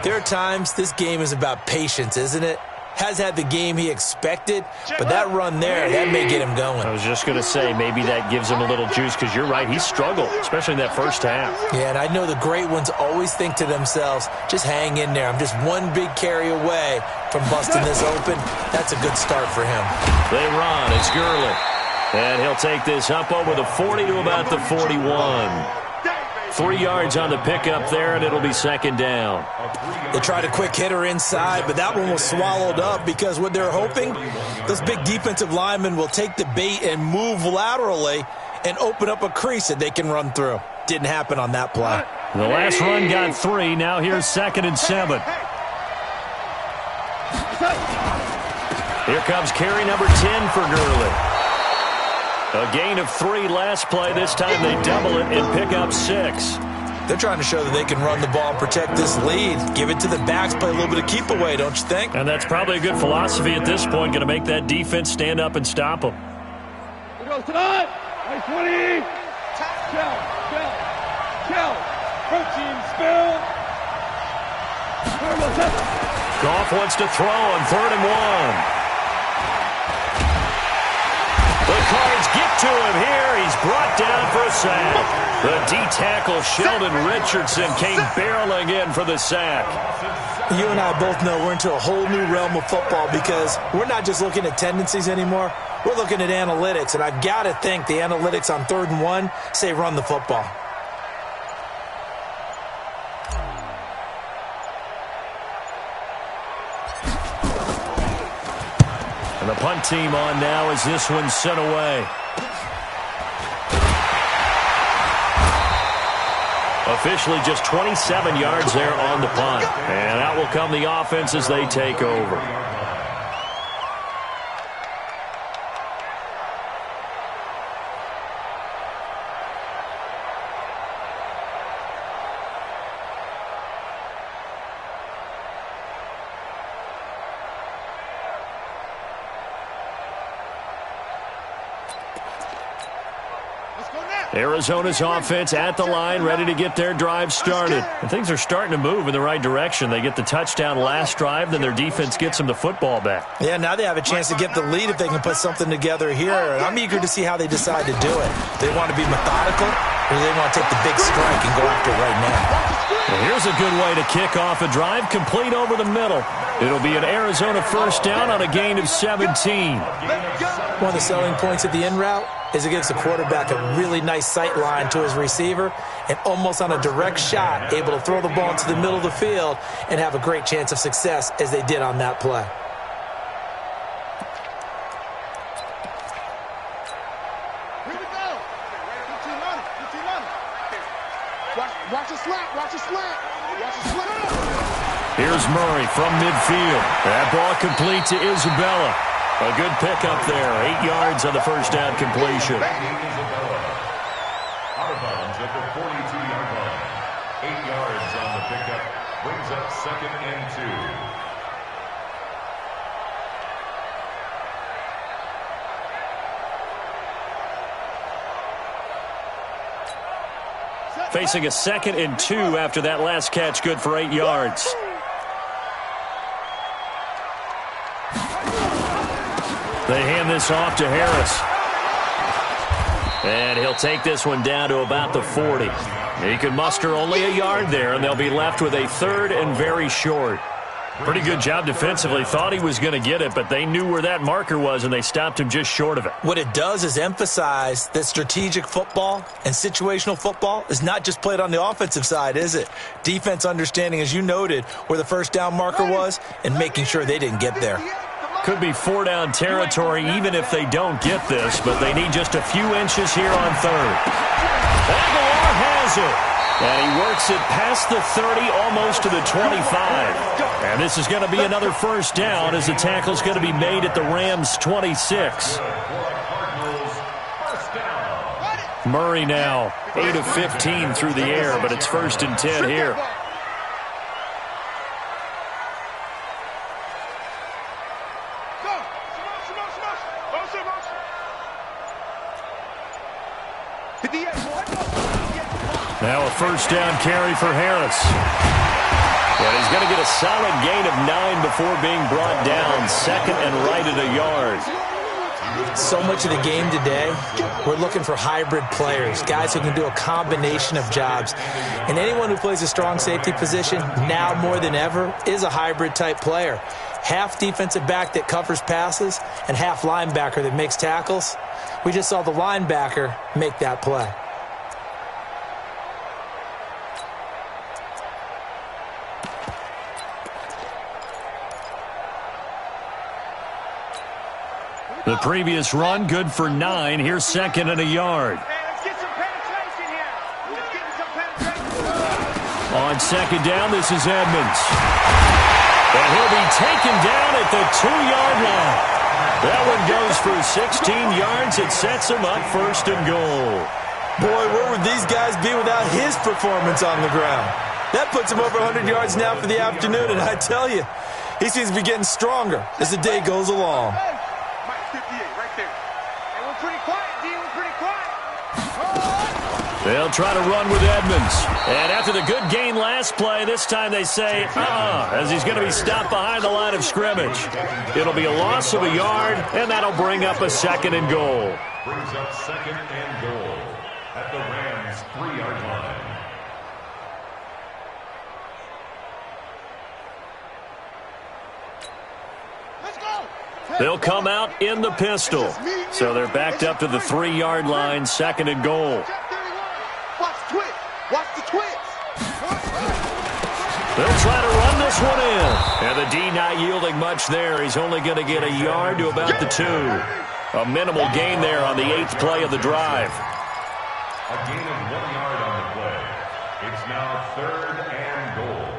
there are times this game is about patience, isn't it? Has had the game he expected, but that run there, that may get him going. I was just going to say, maybe that gives him a little juice, because you're right, he struggled, especially in that first half. Yeah, and I know the great ones always think to themselves, just hang in there. I'm just one big carry away from busting this open. That's a good start for him. They run. It's Gurley. And he'll take this up over the 40 to about the 41. 3 yards on the pickup there, and it'll be second down. They tried a quick hitter inside, but that one was swallowed up because what they're hoping, those big defensive linemen will take the bait and move laterally and open up a crease that they can run through. Didn't happen on that play. The last run got 3. Now here's 2nd and 7. Here comes carry number 10 for Gurley. A gain of 3 last play. This time they double it and pick up 6. They're trying to show that they can run the ball and protect this lead. Give it to the backs, play a little bit of keep away, don't you think? And that's probably a good philosophy at this point. Going to make that defense stand up and stop them. Here goes tonight. 20. Chill. Protein spill. Goff wants to throw on 3rd and 1. The Cards get to him here. He's brought down for a sack. The D-tackle Sheldon Richardson came barreling in for the sack. You and I both know we're into a whole new realm of football because we're not just looking at tendencies anymore. We're looking at analytics, and I've got to think the analytics on 3rd and 1 say run the football. And the punt team on now as this one's sent away. Officially just 27 yards there on the punt. And out will come the offense as they take over. Arizona's offense at the line, ready to get their drive started. And things are starting to move in the right direction. They get the touchdown last drive, then their defense gets them the football back. Yeah, now they have a chance to get the lead if they can put something together here. And I'm eager to see how they decide to do it. Do they want to be methodical, or do they want to take the big strike and go after it right now? Well, here's a good way to kick off a drive, complete over the middle. It'll be an Arizona first down on a gain of 17. One of the selling points of the in route is it gives the quarterback a really nice sight line to his receiver and almost on a direct shot able to throw the ball into the middle of the field and have a great chance of success as they did on that play. Here we go. Watch a slant. Watch a slant. Watch a slant. Here's Murray from midfield. That ball complete to Isabella. A good pickup there. 8 yards on the first down completion. Out of bounds at the 42-yard line. 8 yards on the pickup. Brings up 2nd and 2. Facing a 2nd and 2 after that last catch, good for 8 yards. They hand this off to Harris. And he'll take this one down to about the 40. He can muster only a yard there, and they'll be left with a 3rd and very short. Pretty good job defensively. Thought he was going to get it, but they knew where that marker was, and they stopped him just short of it. What it does is emphasize that strategic football and situational football is not just played on the offensive side, is it? Defense understanding, as you noted, where the first down marker was and making sure they didn't get there. Could be 4-down territory even if they don't get this, but they need just a few inches here on 3rd. Aguilar has it. And he works it past the 30, almost to the 25. And this is going to be another first down as the tackle's going to be made at the Rams' 26. Murray now 8 of 15 through the air, but it's 1st and 10 here. Now a first down carry for Harris. And he's going to get a solid gain of 9 before being brought down. 2nd and right at a yard. So much of the game today, we're looking for hybrid players, guys who can do a combination of jobs. And anyone who plays a strong safety position, now more than ever, is a hybrid type player. Half defensive back that covers passes and half linebacker that makes tackles. We just saw the linebacker make that play. The previous run, good for 9. Here's 2nd and a yard. On 2nd down, this is Edmonds. And he'll be taken down at the 2-yard line. That one goes for 16 yards. It sets him up 1st and goal. Boy, where would these guys be without his performance on the ground? That puts him over 100 yards now for the afternoon, and I tell you, he seems to be getting stronger as the day goes along. They'll try to run with Edmonds. And after the good gain last play, this time they say, as he's going to be stopped behind the line of scrimmage. It'll be a loss of a yard, and that'll bring up a 2nd and goal. Brings up 2nd and goal at the Rams' 3-yard line. They'll come out in the pistol. So they're backed up to the 3-yard line, 2nd and goal. Watch the twist. They'll try to run this one in. And the D not yielding much there. He's only going to get a yard to about the 2. A minimal gain there on the 8th play of the drive. A gain of 1 yard on the play. It's now 3rd and goal.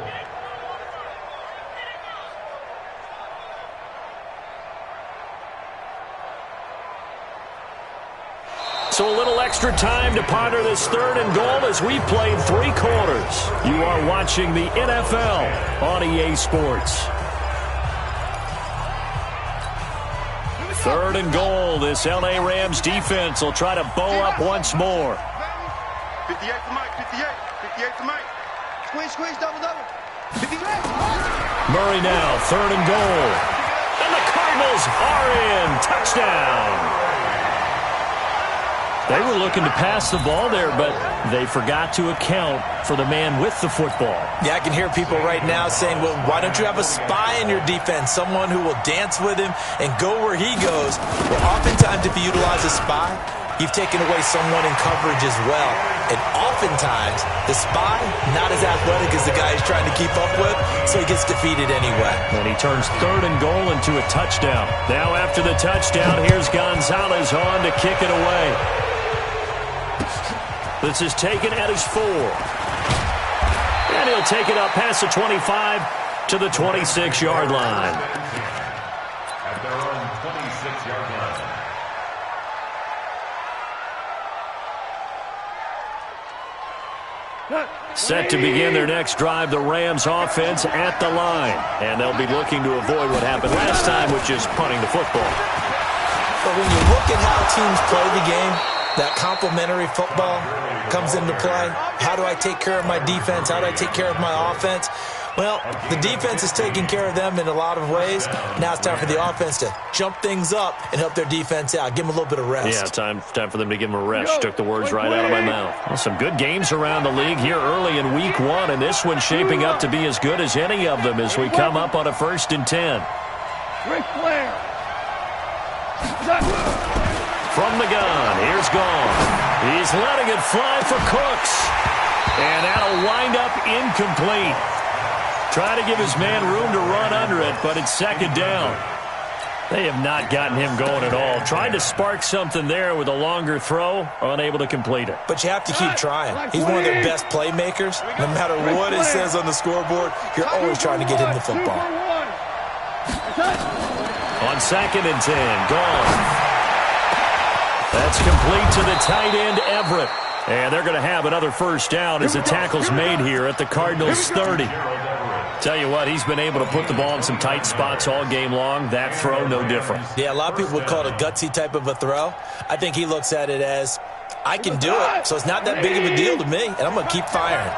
So a little extra time to ponder this 3rd and goal as we played 3 quarters. You are watching the NFL on EA Sports. 3rd and goal. This LA Rams defense will try to bow up once more. 58 to Mike, 58. 58 to Mike. Squeeze, double. 58. Murray now, 3rd and goal. And the Cardinals are in. Touchdown. They were looking to pass the ball there, but they forgot to account for the man with the football. Yeah, I can hear people right now saying, well, why don't you have a spy in your defense, someone who will dance with him and go where he goes? Well, oftentimes if you utilize a spy, you've taken away someone in coverage as well. And oftentimes, the spy, not as athletic as the guy he's trying to keep up with, so he gets defeated anyway. And he turns 3rd and goal into a touchdown. Now after the touchdown, here's Gonzalez on to kick it away. This is taken at his 4. And he'll take it up past the 25 to the 26-yard line. At their own 26-yard line. Set to begin their next drive, the Rams offense at the line. And they'll be looking to avoid what happened last time, which is punting the football. But when you look at how teams play the game, that complementary football comes into play. How do I take care of my defense? How do I take care of my offense? Well, the defense is taking care of them in a lot of ways. Now it's time for the offense to jump things up and help their defense out. Give them a little bit of rest. Yeah, time for them to give them a rest. Took the words right out of my mouth. Well, some good games around the league here early in week 1, and this one's shaping up to be as good as any of them as we come up on a 1st and 10. Ric Flair. From the gun, here's Gone. He's letting it fly for Cooks. And that'll wind up incomplete. Try to give his man room to run under it, but it's 2nd down. They have not gotten him going at all. Tried to spark something there with a longer throw, unable to complete it. But you have to keep trying. He's one of their best playmakers. No matter what it says on the scoreboard, you're always trying to get him the football. On 2nd and 10, gone. That's complete to the tight end, Everett. And they're going to have another first down as the tackle's made here at the Cardinals' 30. Tell you what, he's been able to put the ball in some tight spots all game long. That throw, no different. Yeah, a lot of people would call it a gutsy type of a throw. I think he looks at it as, I can do it, so it's not that big of a deal to me, and I'm going to keep firing.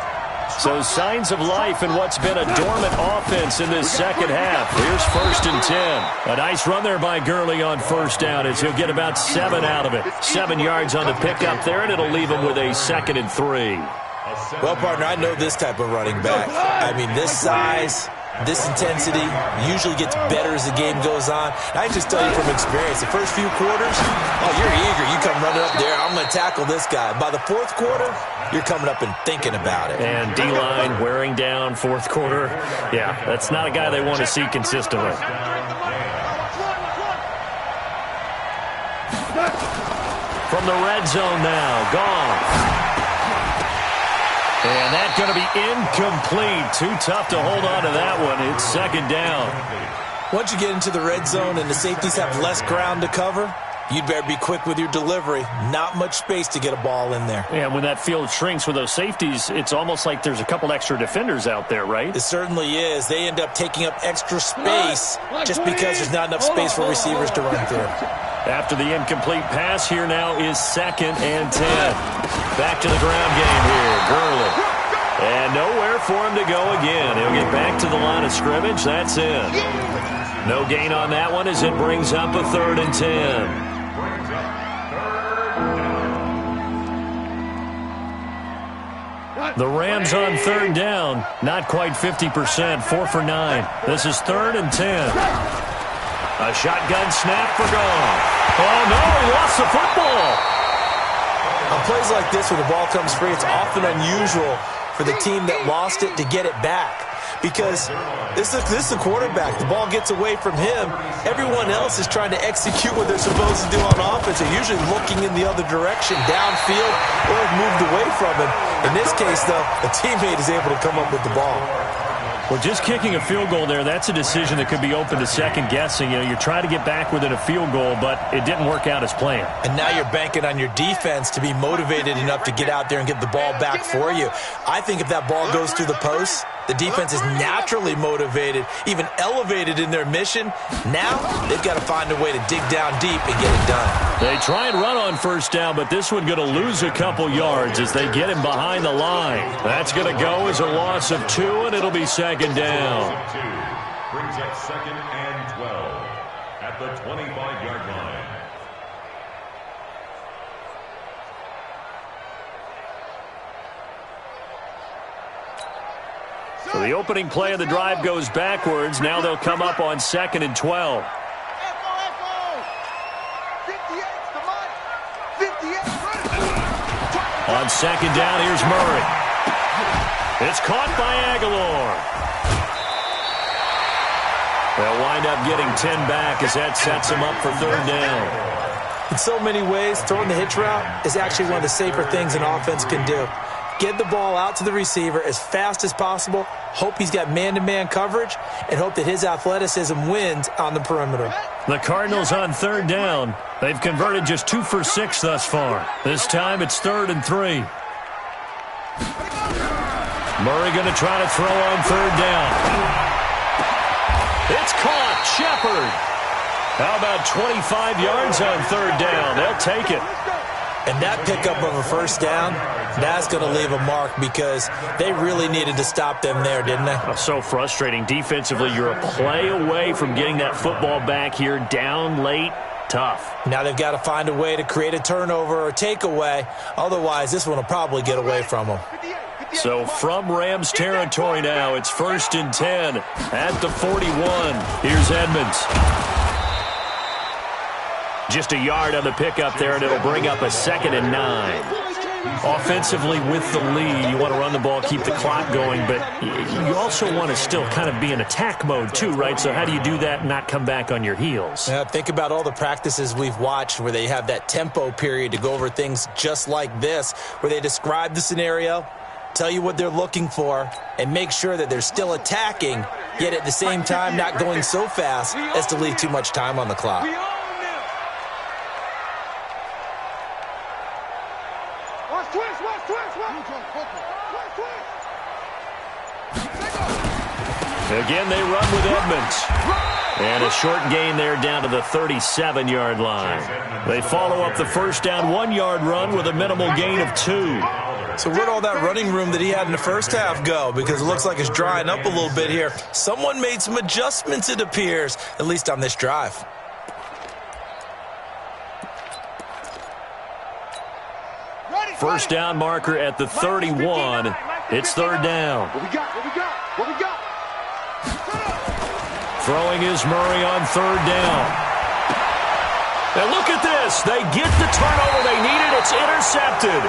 So signs of life in what's been a dormant offense in this second half. Here's 1st and 10. A nice run there by Gurley on first down as he'll get about 7 out of it. 7 yards on the pickup there, and it'll leave him with a 2nd and 3. Well, partner, I know this type of running back. I mean, this size, this intensity usually gets better as the game goes on. And I can just tell you from experience, the first few quarters, oh, you're eager. You come running up there, I'm going to tackle this guy. By the 4th quarter, you're coming up and thinking about it. And D-line wearing down 4th quarter. Yeah, that's not a guy they want to see consistently. From the red zone now, gone. And that's going to be incomplete. Too tough to hold on to that one. It's 2nd down. Once you get into the red zone and the safeties have less ground to cover, you'd better be quick with your delivery. Not much space to get a ball in there. Yeah, when that field shrinks with those safeties, it's almost like there's a couple extra defenders out there, right? It certainly is. They end up taking up extra space just because there's not enough space for receivers to run through. After the incomplete pass, here now is 2nd and 10. Back to the ground game here, Gurley. And nowhere for him to go again. He'll get back to the line of scrimmage. That's it. No gain on that one as it brings up a 3rd and 10. The Rams on 3rd down. Not quite 50%. 4 for 9. This is 3rd and 10. A shotgun snap for gone. Oh, no, he lost the football. On plays like this where the ball comes free, it's often unusual for the team that lost it to get it back. Because this is the quarterback. The ball gets away from him. Everyone else is trying to execute what they're supposed to do on offense. They're usually looking in the other direction, downfield, or moved away from him. In this case, though, a teammate is able to come up with the ball. Well, just kicking a field goal there, that's a decision that could be open to second guessing. You know, you're trying to get back within a field goal, but it didn't work out as planned. And now you're banking on your defense to be motivated enough to get out there and get the ball back for you. I think if that ball goes through the post, the defense is naturally motivated, even elevated in their mission. Now they've got to find a way to dig down deep and get it done. They try and run on first down, but this one going to lose a couple yards as they get him behind the line. That's going to go as a loss of 2, and it'll be 2nd down. Brings up 2nd and 12 at the 25-yard line. So the opening play of the drive goes backwards. Now they'll come up on 2nd and 12. On 2nd down, here's Murray. It's caught by Aguilar. They'll wind up getting 10 back as that sets them up for 3rd down. In so many ways, throwing the hitch route is actually one of the safer things an offense can do. Get the ball out to the receiver as fast as possible, hope he's got man-to-man coverage, and hope that his athleticism wins on the perimeter. The Cardinals on 3rd down. They've converted just 2 for 6 thus far. This time it's 3rd and 3. Murray going to try to throw on 3rd down. It's caught. Shepard. How about 25 yards on 3rd down? They'll take it. And that pickup of a first down, that's going to leave a mark because they really needed to stop them there, didn't they? So frustrating. Defensively, you're a play away from getting that football back here, down late. Tough. Now they've got to find a way to create a turnover or takeaway. Otherwise, this one will probably get away from them. So from Rams territory now, it's 1st and 10 at the 41. Here's Edmonds. Just a yard on the pickup there, and it'll bring up a 2nd and 9. Offensively with the lead, you want to run the ball, keep the clock going, but you also want to still kind of be in attack mode too, right? So how do you do that and not come back on your heels? Yeah, think about all the practices we've watched where they have that tempo period to go over things just like this, where they describe the scenario, tell you what they're looking for, and make sure that they're still attacking, yet at the same time not going so fast as to leave too much time on the clock. Again, they run with Edmonds. And a short gain there down to the 37-yard line. They follow up the first down 1-yard run with a minimal gain of 2. So where'd all that running room that he had in the first half go? Because it looks like it's drying up a little bit here. Someone made some adjustments, it appears, at least on this drive. First down marker at the 31. It's third down. What we got? What we got? What we got? Throwing is Murray on third down. And look at this. They get the turnover they needed. It's intercepted.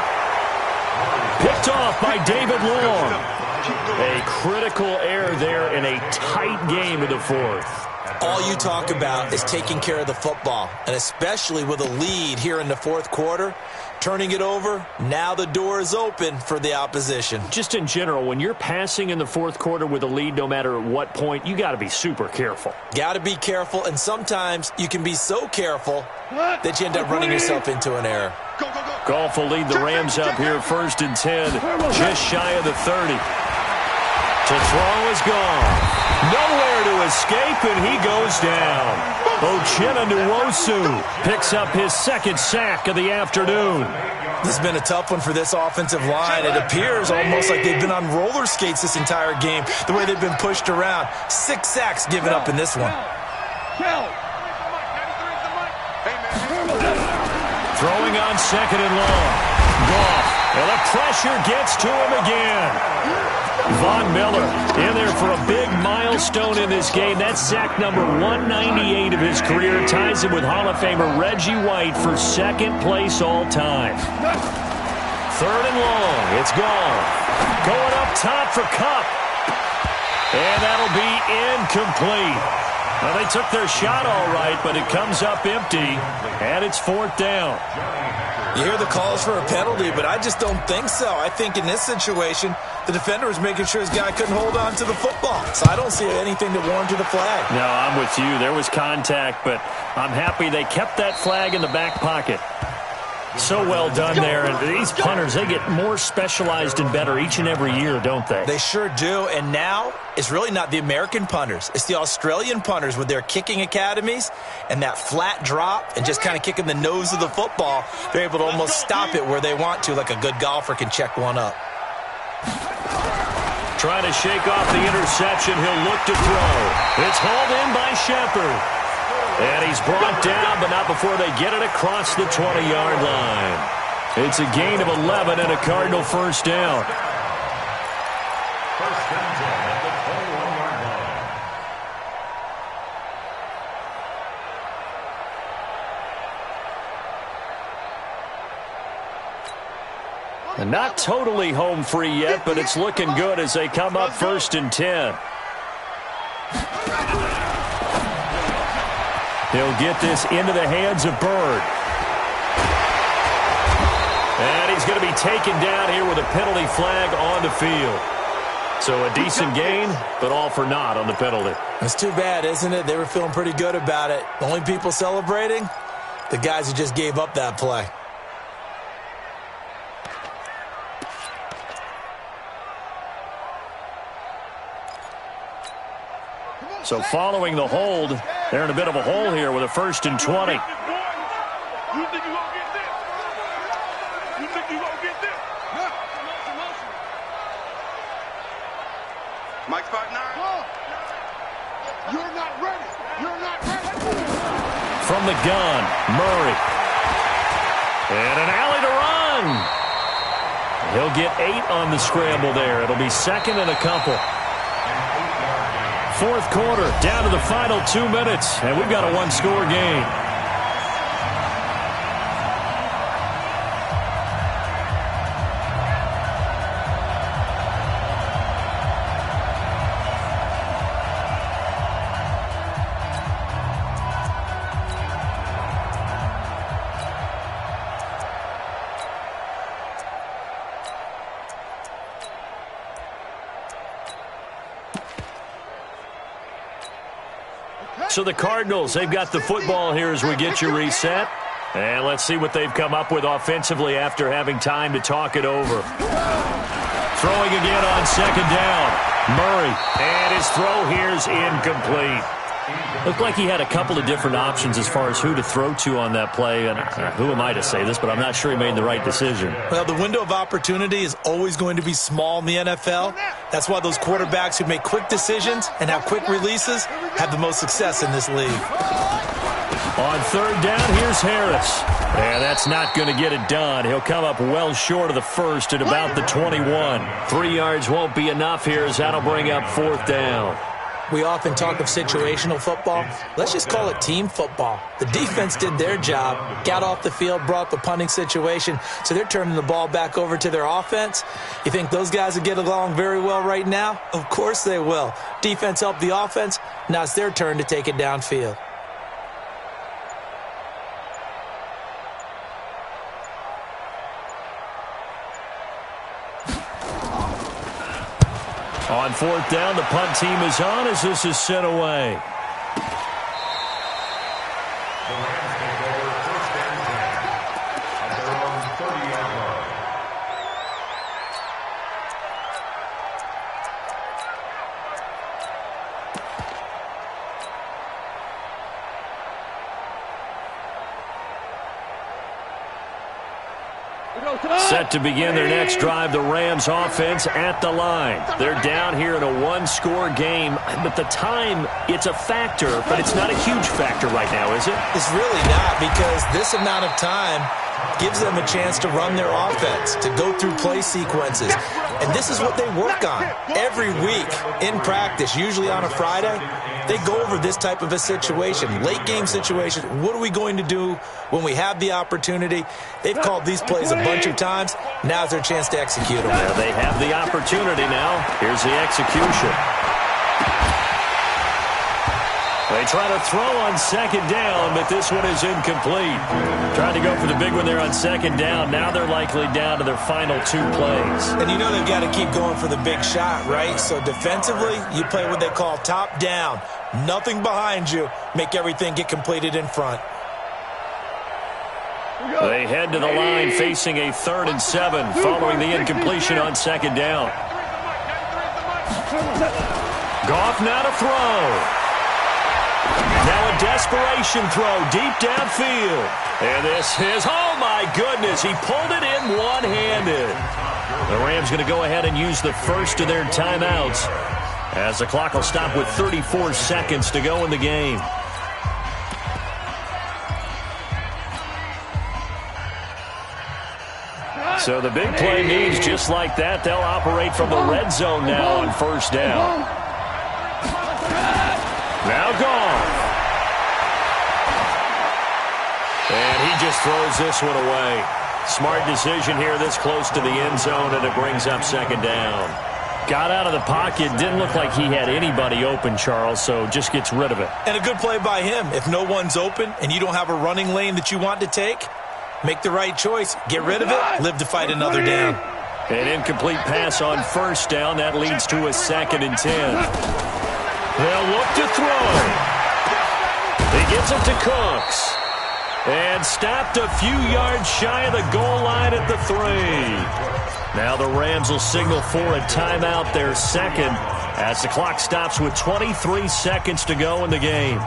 Picked off by David Long. A critical error there in a tight game in the fourth. All you talk about is taking care of the football, and especially with a lead here in the fourth quarter. Turning it over, now the door is open for the opposition. Just in general, when you're passing in the fourth quarter with a lead, no matter at what point, you got to be super careful. Got to be careful, and sometimes you can be so careful that you end up running yourself into an error. Goff will lead the Rams up here first and 10, just shy of the 30. To throw is gone. Nowhere to escape, and he goes down. Uchenna Nwosu picks up his second sack of the afternoon. This has been a tough one for this offensive line. It appears almost like they've been on roller skates this entire game, the way they've been pushed around. 6 sacks given up in this one. Throwing on second and long. Goff. And the pressure gets to him again. Von Miller in there for a big milestone in this game. That's sack number 198 of his career. Ties him with Hall of Famer Reggie White for second place all time. Third and long. It's gone. Going up top for Kupp. And that'll be incomplete. Well, they took their shot all right, but it comes up empty, and it's fourth down. You hear the calls for a penalty, but I just don't think so. I think in this situation, the defender was making sure his guy couldn't hold on to the football. So I don't see anything that warranted a flag. No, I'm with you. There was contact, but I'm happy they kept that flag in the back pocket. So well done there. And these punters, they get more specialized and better each and every year, don't they? They sure do. And now it's really not the American punters. It's the Australian punters with their kicking academies and that flat drop and just kind of kicking the nose of the football. They're able to almost stop it where they want to, like a good golfer can check one up. Trying to shake off the interception. He'll look to throw. It's hauled in by Shepard. And he's brought down, but not before they get it across the 20-yard line. It's a gain of 11 and a Cardinal first down. First and 10 at the 21-yard line. And not totally home free yet, but it's looking good as they come up first and 10. He'll get this into the hands of Bird. And he's going to be taken down here with a penalty flag on the field. So a decent gain, but all for naught on the penalty. It's too bad, isn't it? They were feeling pretty good about it. The only people celebrating, the guys who just gave up that play. So following the hold, they're in a bit of a hole here with a first and 20. You think you gonna get this? You think you gonna get this? Mike spot 9. You're not ready. You're not ready. From the gun, Murray. And an alley to run. He'll get 8 on the scramble there. It'll be second and a couple. Fourth quarter, down to the final 2 minutes, and we've got a one-score game. So the Cardinals, they've got the football here as we get you reset. And let's see what they've come up with offensively after having time to talk it over. Throwing again on second down. Murray. And his throw here's incomplete. Looked like he had a couple of different options as far as who to throw to on that play. And who am I to say this, but I'm not sure he made the right decision. Well, the window of opportunity is always going to be small in the NFL. That's why those quarterbacks who make quick decisions and have quick releases have the most success in this league. On third down, here's Harris. And that's not going to get it done. He'll come up well short of the first at about the 21. 3 yards won't be enough here as that'll bring up fourth down. We often talk of situational football. Let's just call it team football. The defense did their job, got off the field, brought the punting situation, so they're turning the ball back over to their offense. You think those guys will get along very well right now? Of course they will. Defense helped the offense. Now it's their turn to take it downfield. On fourth down, the punt team is on as this is sent away. The Rams take over first and 10 at their own 30-yard line. Set to begin their next drive, the Rams offense at the line. They're down here in a one-score game, but the time, it's a factor, but it's not a huge factor right now, is it? It's really not, because this amount of time gives them a chance to run their offense, to go through play sequences. And this is what they work on every week in practice, usually on a Friday. They go over this type of a situation, late game situation. What are we going to do when we have the opportunity? They've called these plays a bunch of times. Now's their chance to execute them. Well, they have the opportunity now. Here's the execution. They try to throw on second down, but this one is incomplete. Trying to go for the big one there on second down. Now they're likely down to their final 2 plays. And you know they've got to keep going for the big shot, right? So defensively, you play what they call top down. Nothing behind you. Make everything get completed in front. They head to the line facing a 3rd and 7 following the incompletion on second down. Goff now to throw. Now a desperation throw deep downfield. And this is, oh my goodness, he pulled it in one-handed. The Rams going to go ahead and use the first of their timeouts as the clock will stop with 34 seconds to go in the game. So the big play needs just like that. They'll operate from the red zone now on first down. Now Goff. And he just throws this one away. Smart decision here this close to the end zone, and it brings up second down. Got out of the pocket. Didn't look like he had anybody open, Charles, so just gets rid of it. And a good play by him. If no one's open and you don't have a running lane that you want to take, make the right choice. Get rid of it. Live to fight another down. An incomplete pass on first down. That leads to a 2nd and 10. They'll look to throw. He gets it to Cooks. And stopped a few yards shy of the goal line at the 3. Now the Rams will signal for a timeout, their second, as the clock stops with 23 seconds to go in the game.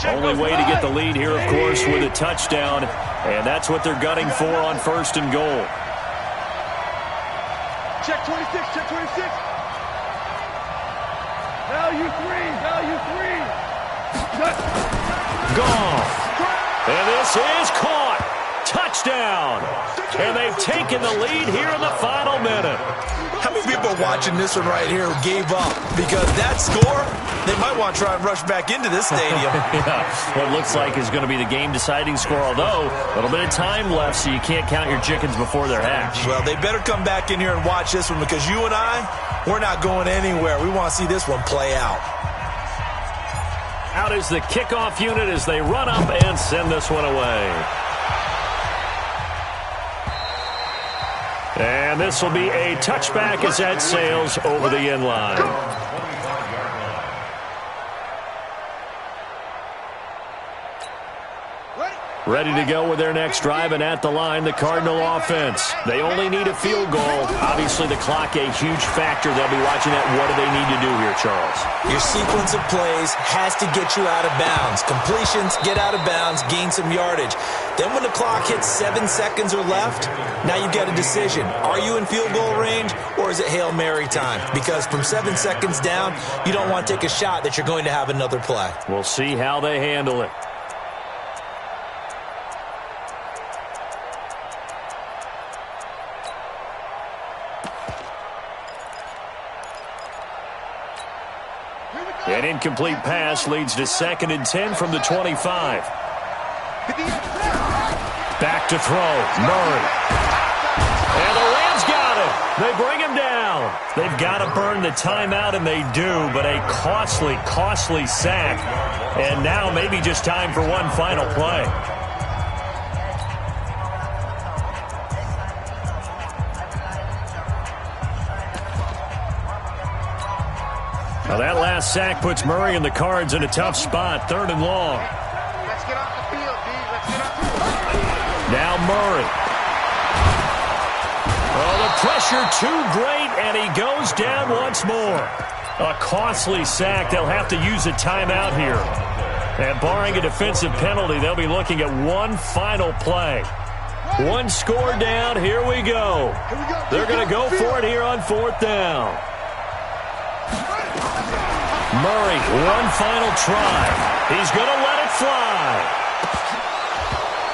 Only way to get the lead here, of course, with a touchdown. And that's what they're gunning for on first and goal. Check 26, check 26. Value 3, value 3. Goff. And this is caught. Touchdown. And they've taken the lead here in the final minute. How many people are watching this one right here who gave up? Because that score, they might want to try and rush back into this stadium. Yeah, what looks like is going to be the game-deciding score, although a little bit of time left, so you can't count your chickens before they're hatched. Well, they better come back in here and watch this one, because you and I, we're not going anywhere. We want to see this one play out. Out is the kickoff unit as they run up and send this one away. And this will be a touchback as that sails over the end line. Ready to go with their next drive, and at the line, the Cardinal offense. They only need a field goal. Obviously, the clock a huge factor. They'll be watching that. What do they need to do here, Charles? Your sequence of plays has to get you out of bounds. Completions, get out of bounds, gain some yardage. Then when the clock hits 7 seconds or left, now you get a decision. Are you in field goal range, or is it Hail Mary time? Because from 7 seconds down, you don't want to take a shot that you're going to have another play. We'll see how they handle it. An incomplete pass leads to 2nd and 10 from the 25. Back to throw. Murray. And the Rams got him. They bring him down. They've got to burn the timeout, and they do, but a costly, costly sack. And now maybe just time for one final play. Now that last sack puts Murray and the Cards in a tough spot, 3rd and long. Let's get off the field, D. Let's get off the field. Now Murray. Oh, the pressure too great, and he goes down once more. A costly sack. They'll have to use a timeout here. And barring a defensive penalty, they'll be looking at one final play. One score down. Here we go. They're going to go for it here on 4th down. Murray, one final try. He's going to let it fly.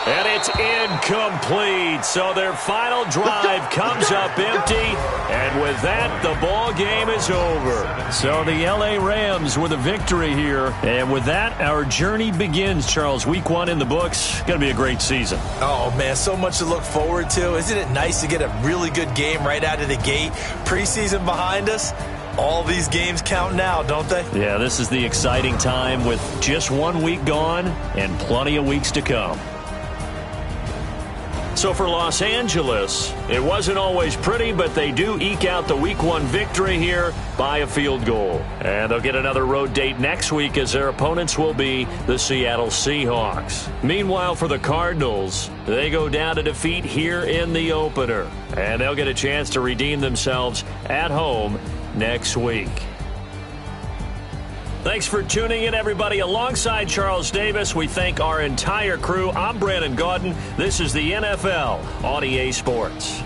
And it's incomplete. So their final drive comes up empty. And with that, the ball game is over. So the L.A. Rams with a victory here. And with that, our journey begins, Charles. Week 1 in the books. Going to be a great season. Oh, man, so much to look forward to. Isn't it nice to get a really good game right out of the gate? Preseason behind us. All these games count now, don't they? Yeah, this is the exciting time with just 1 week gone and plenty of weeks to come. So for Los Angeles, it wasn't always pretty, but they do eke out the Week 1 victory here by a field goal. And they'll get another road date next week as their opponents will be the Seattle Seahawks. Meanwhile, for the Cardinals, they go down to defeat here in the opener. And they'll get a chance to redeem themselves at home next week. Thanks for tuning in, everybody. Alongside Charles Davis, we thank our entire crew. I'm Brandon Gaudin. This is the NFL on EA Sports.